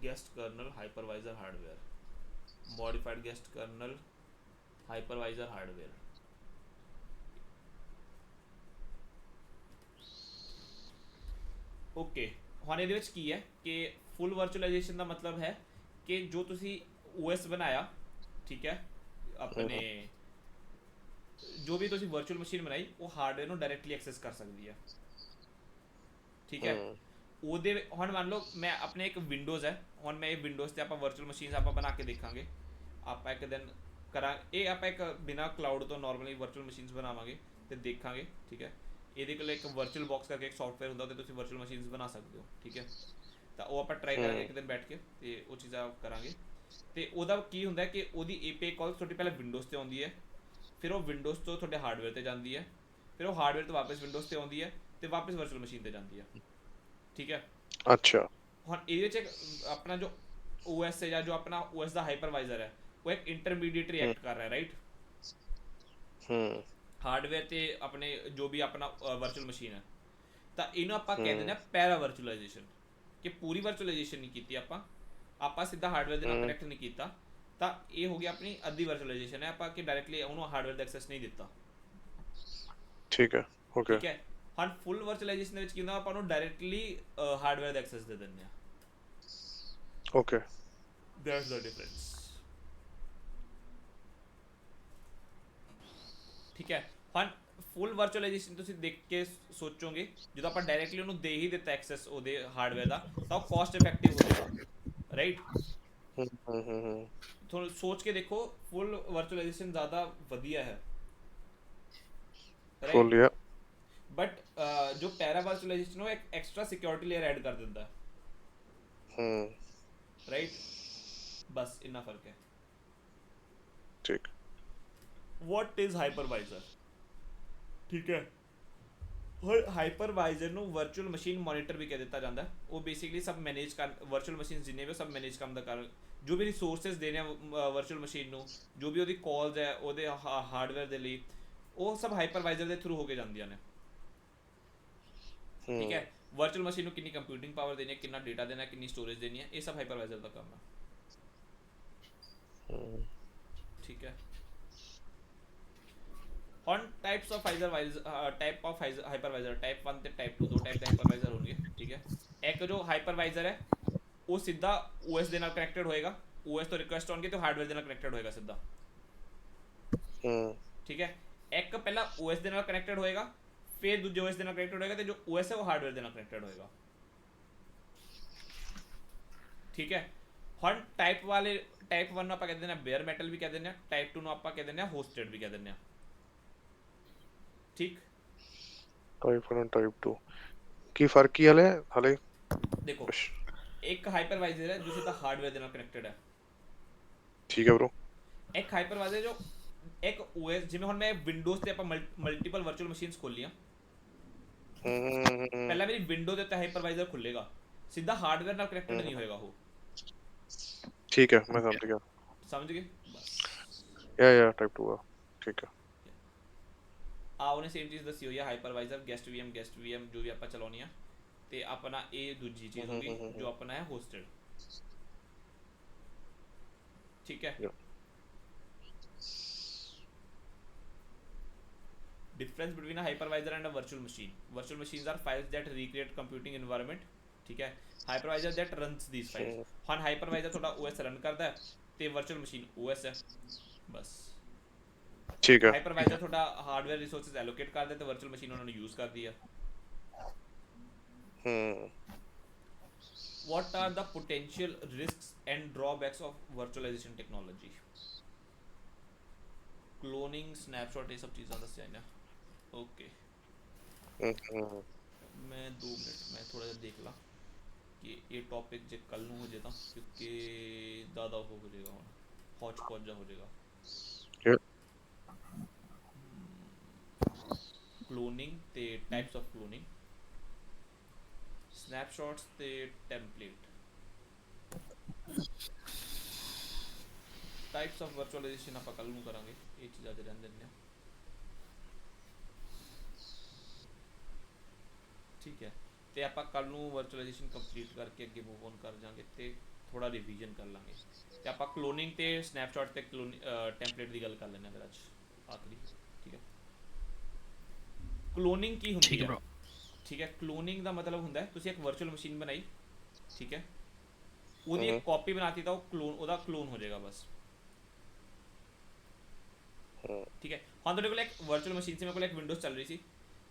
Guest kernel hypervisor hardware, modified guest kernel hypervisor hardware। Okay ਹੁਣ ਇਹਦੇ ਵਿੱਚ ਕੀ ਹੈ ਕਿ फुल वर्चुअलाइजेशन का मतलब है कि जो तुसी OS बनाया, ठीक है, अपने जो भी तुसी वर्चुअल मशीन बनाई वो हार्डवेयर ਨੂੰ डायरेक्टली एक्सेस कर सकती है, ठीक है। ਉਹਦੇ ਹੁਣ ਮੰਨ ਲਓ ਮੈਂ ਆਪਣੇ ਇੱਕ ਵਿੰਡੋਜ਼ ਹੈ, ਹੁਣ ਮੈਂ ਇਹ ਵਿੰਡੋਜ਼ ਤੇ ਆਪਾਂ ਵਰਚੁਅਲ ਮਸ਼ੀਨਸ ਆਪਾਂ ਬਣਾ ਕੇ ਦੇਖਾਂਗੇ। ਆਪਾਂ ਇੱਕ ਦਿਨ ਕਰਾਂ ਇਹ ਆਪਾਂ ਇੱਕ ਬਿਨਾ ਕਲਾਊਡ ਤੋਂ ਨਾਰਮਲੀ ਵਰਚੁਅਲ ਮਸ਼ੀਨਸ ਬਣਾਵਾਂਗੇ ਤੇ ਦੇਖਾਂਗੇ, ਠੀਕ ਹੈ। ਇਹਦੇ ਕੋਲ ਇੱਕ ਵਰਚੁਅਲ ਬਾਕਸ ਕਰਕੇ ਇੱਕ ਸੌਫਟਵੇਅਰ ਹੁੰਦਾ ਉਹਦੇ ਤੁਸੀਂ ਵਰਚੁਅਲ ਮਸ਼ੀਨਸ ਬਣਾ ਸਕਦੇ ਹੋ, ਠੀਕ ਹੈ। ਤਾਂ ਉਹ ਆਪਾਂ ਟਰਾਈ ਕਰਾਂਗੇ ਇੱਕ ਦਿਨ ਬੈਠ ਕੇ ਤੇ ਉਹ ਚੀਜ਼ਾਂ ਕਰਾਂਗੇ। ਤੇ ਉਹਦਾ ਕੀ ਹੁੰਦਾ ਕਿ ਉਹਦੀ API ਕਾਲ ਤੁਹਾਡੀ ਪਹਿਲਾਂ ਵਿੰਡੋਜ਼ ਤੇ ਆਉਂਦੀ ਹੈ, ਫਿਰ ਉਹ ਵਿੰਡੋਜ਼ ਤੋਂ ਤੁਹਾਡੇ ਹਾਰਡਵੇਅਰ ਤੇ ਜਾਂਦੀ ਹੈ, ਫਿਰ ਉਹ ਹਾਰਡਵੇਅਰ ਤੋਂ ਵਾਪਸ ਵਿੰਡੋਜ਼ ਤੇ ਆਉਂਦੀ ਹੈ ਤੇ ਵਾਪਸ ਵਰਚੁਅਲ ਮਸ਼ੀਨ ਤੇ ਜਾਂਦੀ ਹੈ, ਠੀਕ ਹੈ। ਅੱਛਾ ਹੁਣ ਇਹਦੇ ਵਿੱਚ ਆਪਣਾ ਜੋ OS ਹੈ ਜਾਂ ਜੋ ਆਪਣਾ OS ਦਾ ਹਾਈਪਰਵਾਈਜ਼ਰ ਹੈ ਉਹ ਇੱਕ ਇੰਟਰਮੀਡੀਏਟ ਰਿਐਕਟ ਕਰ ਰਿਹਾ, ਰਾਈਟ। ਹਾਰਡਵੇਅਰ ਤੇ ਆਪਣੇ ਜੋ ਵੀ ਆਪਣਾ ਵਰਚੁਅਲ ਮਸ਼ੀਨ ਹੈ, ਤਾਂ ਇਹਨੂੰ ਆਪਾਂ ਕਹਿ ਦਿੰਦੇ ਆ ਪੈਰਾ ਵਰਚੁਅਲਾਈਜੇਸ਼ਨ, ਕਿ ਪੂਰੀ ਵਰਚੁਅਲਾਈਜੇਸ਼ਨ ਨਹੀਂ ਕੀਤੀ ਆਪਾਂ ਸਿੱਧਾ ਹਾਰਡਵੇਅਰ ਦੇ ਨਾਲ ਕਨੈਕਟ ਨਹੀਂ ਕੀਤਾ, ਤਾਂ ਇਹ ਹੋ ਗਿਆ ਆਪਣੀ ਅੱਧੀ ਵਰਚੁਅਲਾਈਜੇਸ਼ਨ ਹੈ, ਆਪਾਂ ਕਿ ਡਾਇਰੈਕਟਲੀ ਉਹਨੂੰ ਹਾਰਡਵੇਅਰ ਦਾ ਐਕਸੈਸ ਨਹੀਂ ਦਿੱਤਾ। ਠੀਕ ਹੈ, ਓਕੇ। ਠੀਕ ਹੈ, ਹੁਣ ਫੁੱਲ ਵਰਚੁਅਲਾਈਜੇਸ਼ਨ ਦੇ ਵਿੱਚ ਕੀ ਹੁੰਦਾ, ਆਪਾਂ ਨੂੰ ਡਾਇਰੈਕਟਲੀ ਹਾਰਡਵੇਅਰ ਦਾ ਐਕਸੈਸ ਦੇ ਦਿੰਦੇ ਆ। Okay, that's the difference. ਠੀਕ ਹੈ, ਹੁਣ ਫੁੱਲ ਵਰਚੁਅਲਾਈਜੇਸ਼ਨ ਤੁਸੀਂ ਦੇਖ ਕੇ ਸੋਚੋਗੇ, ਜਦੋਂ ਆਪਾਂ ਡਾਇਰੈਕਟਲੀ ਉਹਨੂੰ ਦੇ ਹੀ ਦਿੱਤਾ ਐਕਸੈਸ ਉਹਦੇ ਹਾਰਡਵੇਅਰ ਦਾ, ਤਾਂ ਉਹ ਕੋਸਟ ਇਫੈਕਟਿਵ ਹੋ ਜਾਏਗਾ, ਰਾਈਟ। ਥੋੜਾ ਸੋਚ ਕੇ ਦੇਖੋ, ਫੁੱਲ ਵਰਚੁਅਲਾਈਜੇਸ਼ਨ ਜ਼ਿਆਦਾ ਵਧੀਆ ਹੈ, ਰਾਈਟ। ਫੁੱਲ, ਯਾ। ਬਟ ਜੋ ਪੈਰਾ ਵਰਚੁਅਲਾਈਜੇਸ਼ਨ ਉਹ ਇੱਕ ਐਕਸਟਰਾ ਸਿਕਿਉਰਿਟੀ ਲੇਅਰ ਐਡ ਕਰ ਦਿੰਦਾ, ਰਾਈਟ। ਬਸ ਇੰਨਾ ਫਰਕ ਹੈ। ਠੀਕ। what is hypervisor? ਠੀਕ ਹੈ, ਹੁਣ ਹਾਈਪਰਵਾਈਜ਼ਰ ਨੂੰ ਵਰਚੁਅਲ ਮਸ਼ੀਨ ਮੋਨੀਟਰ ਵੀ ਕਹਿ ਦਿੱਤਾ ਜਾਂਦਾ। ਉਹ ਬੇਸਿਕਲੀ ਸਭ ਮੈਨੇਜ ਕਰ, ਵਰਚੁਅਲ ਮਸ਼ੀਨ ਜਿੰਨੇ ਵੀ ਸਭ ਮੈਨੇਜ ਕਰਨ ਦਾ ਕਰ, ਜੋ ਵੀ ਰਿਸੋਰਸਿਸ ਦੇਣੇ ਆ ਵਰਚੁਅਲ ਮਸ਼ੀਨ ਨੂੰ, ਜੋ ਵੀ ਉਹਦੀ ਕਾਲਸ ਹੈ ਉਹਦੇ ਹਾਰਡਵੇਅਰ ਦੇ ਲਈ, ਉਹ ਸਭ ਹਾਈਪਰਵਾਈਜ਼ਰ ਦੇ ਥਰੂ ਹੋ ਕੇ ਜਾਂਦੀਆਂ ਨੇ। ਠੀਕ ਹੈ, ਵਰਚੁਅਲ ਮਸ਼ੀਨ ਨੂੰ ਕਿੰਨੀ ਕੰਪਿਊਟਿੰਗ ਪਾਵਰ ਦੇਣੀ ਹੈ, ਕਿੰਨਾ ਡੇਟਾ ਦੇਣਾ, ਕਿੰਨੀ ਸਟੋਰੇਜ ਦੇਣੀ ਹੈ, ਇਹ ਸਭ ਹਾਈਪਰਵਾਈਜ਼ਰ ਦਾ ਕੰਮ ਹੈ। ਠੀਕ ਹੈ, ਹੁਣ ਟਾਈਪਸ ਆਫ ਹਾਈਪਰਵਾਈਜ਼ਰ ਟਾਈਪ 1 ਤੇ ਟਾਈਪ 2, ਦੋ ਟਾਈਪ ਦੇ ਹਾਈਪਰਵਾਈਜ਼ਰ ਹੋਣਗੇ। ਠੀਕ ਹੈ, ਇੱਕ ਜੋ ਹਾਈਪਰਵਾਈਜ਼ਰ ਹੈ ਉਹ ਸਿੱਧਾ OS ਦੇ ਨਾਲ ਕਨੈਕਟਡ ਹੋਏਗਾ, OS ਤੋਂ ਰਿਕੁਐਸਟ ਆਉਣਗੇ ਤੇ ਹਾਰਡਵੇਅਰ ਦੇ ਨਾਲ ਕਨੈਕਟਡ ਹੋਏਗਾ ਸਿੱਧਾ। ਠੀਕ ਹੈ, ਇੱਕ ਪਹਿਲਾਂ OS ਦੇ ਨਾਲ ਕਨੈਕਟਡ ਹੋਏਗਾ, ਫਿਰ ਦੂਜੇ OS ਦੇ ਨਾਲ ਕਨੈਕਟਡ ਹੋਏਗਾ, ਤੇ ਜੋ OS ਹੈ ਉਹ ਹਾਰਡਵੇਅਰ ਦੇ ਨਾਲ ਕਨੈਕਟਡ ਹੋਏਗਾ। ਠੀਕ ਹੈ, ਹੁਣ ਟਾਈਪ 1 ਨੂੰ ਆਪਾਂ ਕਹਿ ਦਿੰਦੇ ਹਾਂ ਬੇਅਰ ਮੈਟਲ ਵੀ ਕਹਿ ਦਿੰਦੇ ਹਾਂ, ਟਾਈਪ 2 ਨੂੰ ਆਪਾਂ ਕਹਿ ਦਿੰਦੇ ਹਾਂ ਹੋਸਟਡ ਵੀ ਕਹਿ ਦਿੰਦੇ ਹਾਂ। ਠੀਕ, ਟਾਈਪ 1 ਟਾਈਪ 2 ਕੀ ਫਰਕ ਕੀ ਹਲੇ ਦੇਖੋ, ਇੱਕ ਹਾਈਪਰਵਾਈਜ਼ਰ ਹੈ ਜੋ ਸਿੱਧਾ ਹਾਰਡਵੇਅਰ ਦੇ ਨਾਲ ਕਨੈਕਟਡ ਹੈ। ਠੀਕ ਹੈ ਬ్రో। ਇੱਕ ਹਾਈਪਰਵਾਈਜ਼ਰ ਜੋ ਇੱਕ OS, ਜਿਵੇਂ ਹੁਣ ਮੈਂ ਵਿੰਡੋਜ਼ ਤੇ ਆਪਾਂ ਮਲਟੀਪਲ ਵਰਚੁਅਲ ਮਸ਼ੀਨਸ ਖੋਲੀਆਂ, ਪਹਿਲਾਂ ਮੇਰੀ ਵਿੰਡੋ ਦੇ ਉੱਤੇ ਹਾਈਪਰਵਾਈਜ਼ਰ ਖੁੱਲੇਗਾ, ਸਿੱਧਾ ਹਾਰਡਵੇਅਰ ਨਾਲ ਕਨੈਕਟਡ ਨਹੀਂ ਹੋਏਗਾ ਉਹ। ਠੀਕ ਹੈ, ਮੈਂ ਸਮਝ ਗਿਆ। ਸਮਝ ਗਏ? ਬਸ ਯਾ ਟਾਈਪ 2 ਆ। ਠੀਕ ਹੈ, ਉਹਨੇ ਸੇਮ ਚੀਜ਼ ਦੱਸੀ ਹੋਈ ਹੈ, ਹਾਈਪਰਵਾਈਜ਼ਰ ਗੈਸਟ VM ਜੋ ਵੀ ਆਪਾਂ ਚਲਾਉਣੀ ਆ, ਤੇ ਆਪਣਾ ਇਹ ਦੂਜੀ ਚੀਜ਼ ਹੋ ਗਈ ਜੋ ਆਪਣਾ ਹੈ ਹੋਸਟਡ। ਠੀਕ ਹੈ, difference between a hypervisor and a virtual machine. Virtual machines are files that recreate computing environment. ठीक है, hypervisor that runs these files. ਹੁਣ hypervisor ਤੁਹਾਡਾ OS ਰਨ ਕਰਦਾ ਹੈ ਤੇ virtual machine OS ਹੈ, ਬਸ। ਠੀਕ ਹੈ। hypervisor ਤੁਹਾਡਾ ਹਾਰਡਵੇਅਰ ਰਿਸੋਰਸਸ ਐਲੋਕੇਟ ਕਰਦਾ ਤੇ virtual machine ਉਹਨਾਂ ਨੂੰ ਯੂਜ਼ ਕਰਦੀ ਹੈ। What are the potential risks and drawbacks of virtualization technology? Cloning, snapshot, ਇਹ ਸਭ ਚੀਜ਼ਾਂ ਦੱਸਿਆ ਇਹਨਾਂ। ਓਕੇ, ਮੈਂ 2 ਮਿੰਟ ਮੈਂ ਥੋੜਾ ਜਿਹਾ ਦੇਖ ਲਾਂ ਕਿ ਇਹ ਟੌਪਿਕ ਜੇ ਕੱਲ ਨੂੰ ਹੋ ਜੇ ਤਾਂ, ਕਿਉਂਕਿ ਜ਼ਿਆਦਾ ਉਹ ਹੋ ਜਾਏਗਾ, ਹੁਣ ਹੌਚ ਪੌਚ ਜਾ ਹੋ ਜਾਏਗਾ। ਕਲੋਨਿੰਗ ਤੇ ਟਾਈਪਸ ਆਫ ਕਲੋਨਿੰਗ, ਸਨੈਪਸ਼ਾਟਸ ਤੇ ਟੈਂਪਲੇਟ, ਟਾਈਪਸ ਆਫ ਵਰਚੁਅਲਾਈਜੇਸ਼ਨ ਆਪਾਂ ਕੱਲ ਨੂੰ ਕਰਾਂਗੇ, ਇਹ ਚੀਜ਼ਾਂ ਅੱਜ ਰਹਿਣ ਦਿੰਦੇ ਹਾਂ। ਠੀਕ ਹੈ, ਤੇ ਆਪਾਂ ਕੱਲ ਨੂੰ ਵਰਚੁਅਲਾਈਜੇਸ਼ਨ ਕੰਪਲੀਟ ਕਰਕੇ ਅੱਗੇ ਮੂਵ ਔਨ ਕਰ ਜਾਵਾਂਗੇ ਤੇ ਥੋੜਾ ਰਿਵੀਜ਼ਨ ਕਰ ਲਾਂਗੇ, ਤੇ ਆਪਾਂ ਕਲੋਨਿੰਗ ਤੇ ਸਨੈਪਸ਼ਾਟ ਤੇ ਟੈਂਪਲੇਟ ਦੀ ਗੱਲ ਕਰ ਲੈਂਦੇ ਹਾਂ ਫਿਰ ਅੱਜ ਆਖਰੀ। ਠੀਕ ਹੈ, ਕਲੋਨਿੰਗ ਕੀ ਹੁੰਦੀ ਹੈ? ਠੀਕ ਹੈ, ਕਲੋਨਿੰਗ ਦਾ ਮਤਲਬ ਹੁੰਦਾ ਹੈ ਤੁਸੀਂ ਇੱਕ ਵਰਚੁਅਲ ਮਸ਼ੀਨ ਬਣਾਈ, ਠੀਕ ਹੈ, ਉਹਦੀ ਇੱਕ ਕਾਪੀ ਬਣਾਤੀ ਤਾਂ ਉਹ ਉਹਦਾ ਕਲੋਨ ਹੋ ਜਾਏਗਾ ਬਸ। ਠੀਕ ਹੈ, ਹੁਣ ਤੁਹਾਡੇ ਕੋਲ ਇੱਕ ਵਰਚੁਅਲ ਮਸ਼ੀਨ ਸੀ, ਮੇਰੇ ਕੋਲ ਇੱਕ ਵਿੰਡੋਜ਼ ਚੱਲ ਰਹੀ ਸੀ,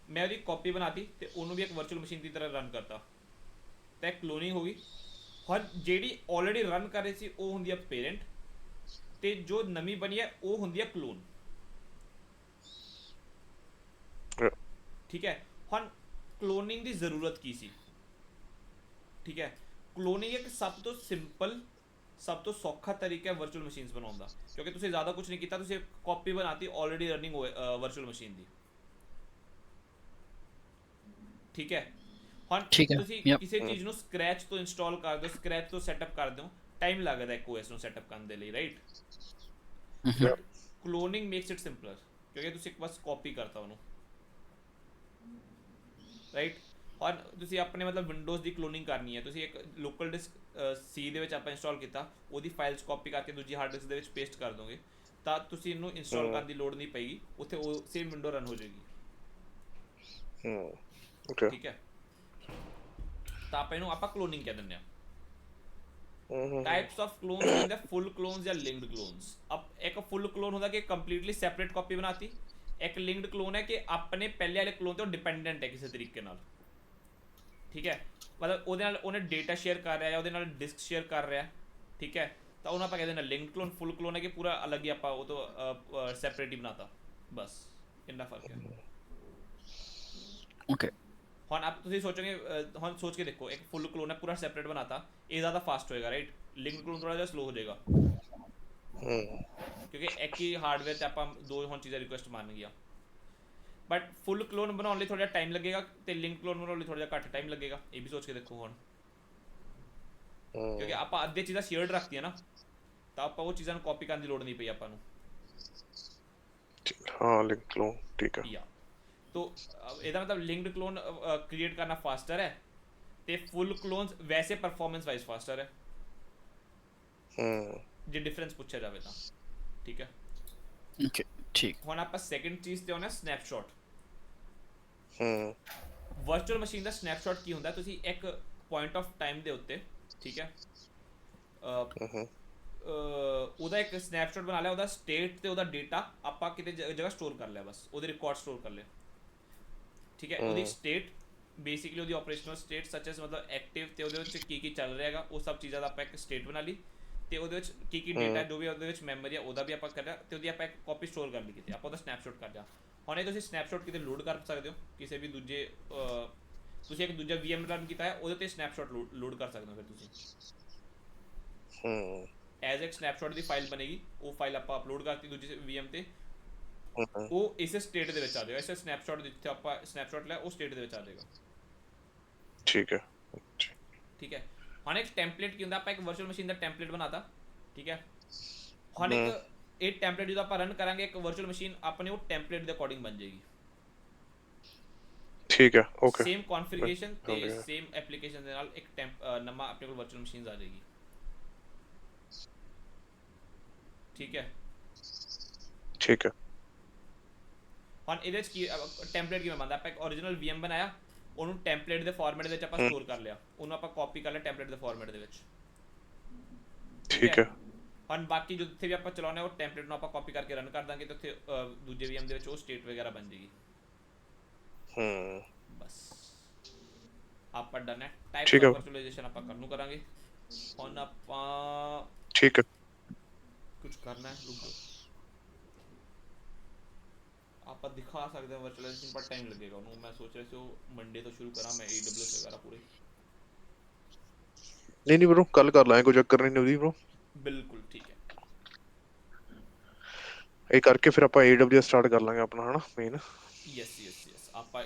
ਮੈਂ ਉਹਦੀ ਕਾਪੀ ਬਣਾਤੀ ਤੇ ਉਹਨੂੰ ਵੀ ਇੱਕ ਵਰਚੁਅਲ ਮਸ਼ੀਨ ਦੀ ਤਰ੍ਹਾਂ ਰਨ ਕਰਤਾ, ਤਾਂ ਇੱਕ ਕਲੋਨਿੰਗ ਹੋ ਗਈ। ਹੁਣ ਜਿਹੜੀ ਆਲਰੇਡੀ ਰਨ ਕਰ ਰਹੀ ਸੀ ਉਹ ਹੁੰਦੀ ਹੈ ਪੇਰੈਂਟ, ਤੇ ਜੋ ਨਵੀਂ ਬਣੀ ਹੈ ਉਹ ਹੁੰਦੀ ਹੈ ਕਲੋਨ। ਠੀਕ ਹੈ, ਹੁਣ ਕਲੋਨਿੰਗ ਦੀ ਜ਼ਰੂਰਤ ਕੀ ਸੀ? ਠੀਕ ਹੈ, ਕਲੋਨਿੰਗ ਇੱਕ ਸਭ ਤੋਂ ਸਿੰਪਲ, ਸਭ ਤੋਂ ਸੌਖਾ ਤਰੀਕਾ ਹੈ ਵਰਚੁਅਲ ਮਸ਼ੀਨਸ ਬਣਾਉਣ ਦਾ, ਕਿਉਂਕਿ ਤੁਸੀਂ ਜ਼ਿਆਦਾ ਕੁਝ ਨਹੀਂ ਕੀਤਾ, ਤੁਸੀਂ ਕਾਪੀ ਬਣਾਤੀ ਆਲਰੇਡੀ ਰਨਿੰਗ ਵਰਚੁਅਲ ਮਸ਼ੀਨ ਦੀ। ਠੀਕ ਹੈ, ਹੁਣ ਤੁਸੀਂ ਕਿਸੇ ਚੀਜ਼ ਨੂੰ ਸਕ੍ਰੈਚ ਤੋਂ ਇੰਸਟਾਲ ਕਰਦੇ ਹੋ, ਸਕ੍ਰੈਚ ਤੋਂ ਸੈਟਅਪ ਕਰਦੇ ਹੋ, ਟਾਈਮ ਲੱਗਦਾ ਇੱਕ OS ਨੂੰ ਸੈਟਅਪ ਕਰਨ ਦੇ ਲਈ, right? Cloning makes it simpler. ਕਿਉਂਕਿ ਤੁਸੀਂ ਇੱਕ ਬਸ ਕਾਪੀ ਕਰਤਾ ਉਹਨੂੰ, ਰਾਈਟ। ਹੁਣ ਤੁਸੀਂ ਆਪਣੇ ਮਤਲਬ ਵਿੰਡੋਜ਼ ਦੀ ਕਲੋਨਿੰਗ ਕਰਨੀ ਹੈ, ਤੁਸੀਂ ਇੱਕ ਲੋਕਲ ਡਿਸਕ ਸੀ ਦੇ ਵਿੱਚ ਆਪਾਂ ਇੰਸਟਾਲ ਕੀਤਾ, ਉਹਦੀ ਫਾਈਲਸ ਕਾਪੀ ਕਰਕੇ ਦੂਜੀ ਹਾਰਡ ਡਿਸਕ ਦੇ ਵਿੱਚ ਪੇਸਟ ਕਰ ਦੋਗੇ, ਤਾਂ ਤੁਸੀਂ ਇਹਨੂੰ ਇੰਸਟਾਲ ਕਰਨ ਦੀ ਲੋੜ ਨਹੀਂ ਪਏਗੀ, ਉੱਥੇ ਉਹ ਸੇਮ ਵਿੰਡੋ ਰਨ ਹੋ ਜਾਏਗੀ। ਓਕੇ। ਠੀਕ ਹੈ, ਤਾਂ ਆਪਾਂ ਇਹਨੂੰ ਆਪਾਂ ਕਲੋਨਿੰਗ ਕਹਿ ਦਿੰਦੇ ਹਾਂ। टाइप्स ऑफ क्लोन्स ਕੀ ਹੁੰਦੇ, ਫੁੱਲ ਕਲੋਨਸ ਜਾਂ ਲਿੰਕਡ ਕਲੋਨਸ। ਇੱਕ ਫੁੱਲ ਕਲੋਨ ਹੁੰਦਾ ਕਿ ਕੰਪਲੀਟਲੀ ਸੈਪਰੇਟ ਕਾਪੀ ਬਣਾਤੀ, ਇੱਕ ਲਿੰਕਡ ਕਲੋਨ ਹੈ ਕਿ ਆਪਣੇ ਪਹਿਲੇ ਵਾਲੇ ਕਲੋਨ ਤੋਂ ਡਿਪੈਂਡੈਂਟ ਹੈ ਕਿਸੇ ਤਰੀਕੇ ਨਾਲ। ਠੀਕ ਹੈ, ਮਤਲਬ ਉਹਦੇ ਨਾਲ ਉਹਨੇ ਡੇਟਾ ਸ਼ੇਅਰ ਕਰ ਰਿਹਾ ਜਾਂ ਉਹਦੇ ਨਾਲ ਡਿਸਕ ਸ਼ੇਅਰ ਕਰ ਰਿਹਾ। ਠੀਕ ਹੈ, ਤਾਂ ਉਹਨੂੰ ਆਪਾਂ ਕਹਿੰਦੇ ਨੇ ਲਿੰਕਡ ਕਲੋਨ। ਫੁੱਲ ਕਲੋਨ ਹੈ ਕਿ ਪੂਰਾ ਅਲੱਗ ਹੀ ਆਪਾਂ ਉਹ ਤੋਂ ਸੈਪਰੇਟ ਹੀ ਬਣਾਤਾ, ਬਸ ਇੰਨਾ ਫਰਕ ਹੈ। ਓਕੇ। ਹੁਣ ਆਪ ਤੁਸੀਂ ਸੋਚੋਗੇ, ਹੁਣ ਸੋਚ ਕੇ ਦੇਖੋ, ਇੱਕ ਫੁੱਲ ਕਲੋਨ ਹੈ ਪੂਰਾ ਸੈਪਰੇਟ ਬਣਾਤਾ, ਇਹ ਜ਼ਿਆਦਾ ਫਾਸਟ ਹੋਏਗਾ, ਰਾਈਟ। ਲਿੰਕਡ ਕਲੋਨ ਥੋੜਾ ਜਿਹਾ ਸਲੋ ਹੋ ਜਾਏਗਾ, ਕਿਉਂਕਿ ਇੱਕ ਹੀ ਹਾਰਡਵੇਅਰ 'ਤੇ ਆਪਾਂ ਦੋ ਹੁਣ ਚੀਜ਼ਾਂ ਰਿਕੁਐਸਟ ਮੰਨ ਗਿਆ। ਬਟ ਫੁੱਲ ਕਲੋਨ ਬਣਾਉਣ ਲਈ ਥੋੜਾ ਜਿਹਾ ਟਾਈਮ ਲੱਗੇਗਾ, ਤੇ ਲਿੰਕ ਕਲੋਨ ਬਣਾਉਣ ਲਈ ਥੋੜਾ ਜਿਹਾ ਘੱਟ ਟਾਈਮ ਲੱਗੇਗਾ। ਇਹ ਵੀ ਸੋਚ ਕੇ ਦੇਖੋ ਹੁਣ, ਕਿਉਂਕਿ ਆਪਾਂ ਅੱਧੇ ਚੀਜ਼ਾਂ ਸ਼ੇਅਰਡ ਰੱਖਤੀਆਂ ਨਾ, ਤਾਂ ਆਪਾਂ ਉਹ ਚੀਜ਼ਾਂ ਨੂੰ ਕਾਪੀ ਕਰਨ ਦੀ ਲੋੜ ਨਹੀਂ ਪਈ ਆਪਾਂ ਨੂੰ। ਹਾਂ, ਲਿੰਕ ਕਲੋਨ, ਠੀਕ ਹੈ। ਯਾ तो ਇਹਦਾ ਮਤਲਬ ਲਿੰਕਡ ਕਲੋਨ ਕ੍ਰੀਏਟ ਕਰਨਾ ਫਾਸਟਰ ਹੈ, ਤੇ ਫੁੱਲ ਕਲੋਨਸ ਵੈਸੇ ਪਰਫਾਰਮੈਂਸ ਵਾਈਜ਼ ਫਾਸਟਰ ਹੈ, ਜੇ ਡਿਫਰੈਂਸ ਪੁੱਛਿਆ ਜਾਵੇ ਤਾਂ। ਠੀਕ ਹੈ, ਓਕੇ ਠੀਕ। ਹੁਣ ਆਪਾਂ ਸੈਕਿੰਡ ਚੀਜ਼ ਤੇ ਆਉਣਾ, ਸਨੈਪਸ਼ਾਟ। ਵਰਚੁਅਲ ਮਸ਼ੀਨ ਦਾ ਸਨੈਪਸ਼ਾਟ ਕੀ ਹੁੰਦਾ, ਤੁਸੀਂ ਇੱਕ ਪੁਆਇੰਟ ਆਫ ਟਾਈਮ ਦੇ ਉੱਤੇ, ਠੀਕ ਹੈ, ਉਹਦਾ ਇੱਕ ਸਨੈਪਸ਼ਾਟ ਬਣਾ ਲਿਆ, ਉਹਦਾ ਸਟੇਟ ਤੇ ਉਹਦਾ ਡੇਟਾ ਆਪਾਂ ਕਿਤੇ ਜਗ੍ਹਾ ਸਟੋਰ ਕਰ ਲਿਆ, ਬਸ ਉਹਦੇ ਰਿਕਾਰਡ ਸਟੋਰ ਕਰ ਲਿਆ। ਠੀਕ ਹੈ, ਉਹਦੀ ਸਟੇਟ ਬੇਸਿਕਲੀ ਉਹਦੀ ਆਪਰੇਸ਼ਨਲ ਸਟੇਟ ਸੱਚ ਐਸ ਮਤਲਬ ਐਕਟਿਵ, ਤੇ ਉਹਦੇ ਵਿੱਚ ਕੀ ਕੀ ਚੱਲ ਰਿਹਾ ਹੈਗਾ ਉਹ ਸਭ ਚੀਜ਼ਾਂ ਦਾ ਆਪਾਂ ਇੱਕ ਸਟੇਟ ਬਣਾ ਲਈ, ਤੇ ਉਹਦੇ ਵਿੱਚ ਕੀ ਕੀ ਡੇਟਾ ਜੋ ਵੀ ਉਹਦੇ ਵਿੱਚ ਮੈਮਰੀ ਆ ਉਹਦਾ ਵੀ ਆਪਾਂ ਕਰਿਆ, ਤੇ ਉਹਦੀ ਆਪਾਂ ਇੱਕ ਕਾਪੀ ਸਟੋਰ ਕਰ ਲਈ ਕਿਤੇ, ਆਪਾਂ ਉਹਦਾ ਸਨੈਪਸ਼ਾਟ ਕਰ ਲਿਆ। ਹੁਣ ਇਹ ਤੁਸੀਂ ਸਨੈਪਸ਼ਾਟ ਕਿਤੇ ਲੋਡ ਕਰ ਸਕਦੇ ਹੋ, ਕਿਸੇ ਵੀ ਦੂਜੇ ਤੁਸੀਂ ਇੱਕ ਦੂਜਾ VM ਰਨ ਕੀਤਾ ਹੈ ਉਹਦੇ ਤੇ ਸਨੈਪਸ਼ਾਟ ਲੋਡ ਕਰ ਸਕਦੇ ਹੋ। ਫਿਰ ਤੁਸੀਂ ਐਜ਼ ਇੱਕ ਸਨੈਪਸ਼ਾਟ ਦੀ ਫਾਈਲ ਬਣੇਗੀ, ਉਹ ਫਾਈਲ ਆਪਾਂ ਅਪਲੋਡ ਕਰਤੀ ਦੂਜੀ VM ਤੇ, ਉਹ ਇਸੇ ਸਟੇਟ ਦੇ ਵਿੱਚ ਆ ਜਾਏਗਾ, ਇਸੇ ਸਨੈਪਸ਼ਾਟ ਜਿੱਥੇ ਆਪਾਂ ਸਨੈਪਸ਼ਾਟ ਲਿਆ ਉਹ ਸਟੇਟ ਦੇ ਵਿੱਚ ਆ ਜਾਏਗਾ। ਠੀਕ ਹੈ, ਠੀਕ ਹੈ। ਹੁਣ ਇੱਕ ਟੈਂਪਲੇਟ ਕੀ ਹੁੰਦਾ, ਆਪਾਂ ਇੱਕ ਵਰਚੁਅਲ ਮਸ਼ੀਨ ਦਾ ਟੈਂਪਲੇਟ ਬਣਾਤਾ। ਠੀਕ ਹੈ, ਹੁਣ ਇੱਕ ਇਹ ਟੈਂਪਲੇਟ ਜਦੋਂ ਆਪਾਂ ਰਨ ਕਰਾਂਗੇ, ਇੱਕ ਵਰਚੁਅਲ ਮਸ਼ੀਨ ਆਪਣੇ ਉਹ ਟੈਂਪਲੇਟ ਦੇ ਅਕੋਰਡਿੰਗ ਬਣ ਜਾਏਗੀ। ਠੀਕ ਹੈ, ਓਕੇ। ਸੇਮ ਕਨਫੀਗਰੇਸ਼ਨ ਤੇ ਸੇਮ ਐਪਲੀਕੇਸ਼ਨ ਦੇ ਨਾਲ ਇੱਕ ਨਵਾਂ ਆਪਣੇ ਕੋਲ ਵਰਚੁਅਲ ਮਸ਼ੀਨ ਆ ਜਾਏਗੀ। ਠੀਕ ਹੈ, ਠੀਕ ਹੈ। ਹੁਣ ਇਹਦੇ ਵਿੱਚ ਕੀ ਟੈਂਪਲੇਟ ਕਿਵੇਂ ਬਣਦਾ, ਆਪਾਂ ਇੱਕ ਓਰੀਜਨਲ VM ਬਣਾਇਆ, ਉਹਨੂੰ ਟੈਂਪਲੇਟ ਦੇ ਫਾਰਮੈਟ ਵਿੱਚ ਆਪਾਂ ਸਟੋਰ ਕਰ ਲਿਆ, ਉਹਨੂੰ ਆਪਾਂ ਕਾਪੀ ਕਰ ਲਿਆ ਟੈਂਪਲੇਟ ਦੇ ਫਾਰਮੈਟ ਦੇ ਵਿੱਚ। ਠੀਕ ਹੈ। ਹੁਣ ਬਾਕੀ ਜਿੱਥੇ ਵੀ ਆਪਾਂ ਚਲਾਉਣਾ ਉਹ ਟੈਂਪਲੇਟ ਨੂੰ ਆਪਾਂ ਕਾਪੀ ਕਰਕੇ ਰਨ ਕਰ ਦਾਂਗੇ, ਤੇ ਉੱਥੇ ਦੂਜੇ VM ਦੇ ਵਿੱਚ ਉਹ ਸਟੇਟ ਵਗੈਰਾ ਬਣ ਜਾਏਗੀ। ਬਸ ਆਪਾਂ ਡਨ ਹੈ। ਟਾਈਪਸ ਆਫ ਵਰਚੁਅਲਾਈਜੇਸ਼ਨ ਆਪਾਂ ਕਰਨ ਨੂੰ ਕਰਾਂਗੇ। ਹੁਣ ਆਪਾਂ ਠੀਕ ਹੈ, ਕੁਝ ਕਰਨਾ ਹੈ, ਰੁਕ ਜਾਓ, ਆਪਾਂ ਦਿਖਾ ਸਕਦੇ ਹਾਂ ਵਰਚੁਅਲਾਈਜੇਸ਼ਨ, ਪਰ ਟਾਈਮ ਲੱਗੇਗਾ ਉਹਨੂੰ। ਮੈਂ ਸੋਚ ਰਿਹਾ ਸੀ ਉਹ ਮੰਡੇ ਤੋਂ ਸ਼ੁਰੂ ਕਰਾਂ ਮੈਂ, AWS ਵਗੈਰਾ ਪੂਰੇ। ਨਹੀਂ ਬ్రో, ਕੱਲ ਕਰ ਲਾਂਗੇ, ਕੋਈ ਚੱਕਰ ਨਹੀਂ ਉਹਦੀ ਬ్రో। ਬਿਲਕੁਲ ਠੀਕ ਹੈ, ਇਹ ਕਰਕੇ ਫਿਰ ਆਪਾਂ AWS ਸਟਾਰਟ ਕਰ ਲਾਂਗੇ ਆਪਣਾ, ਹਨਾ ਮੇਨ। ਯੈਸ ਆਪਾਂ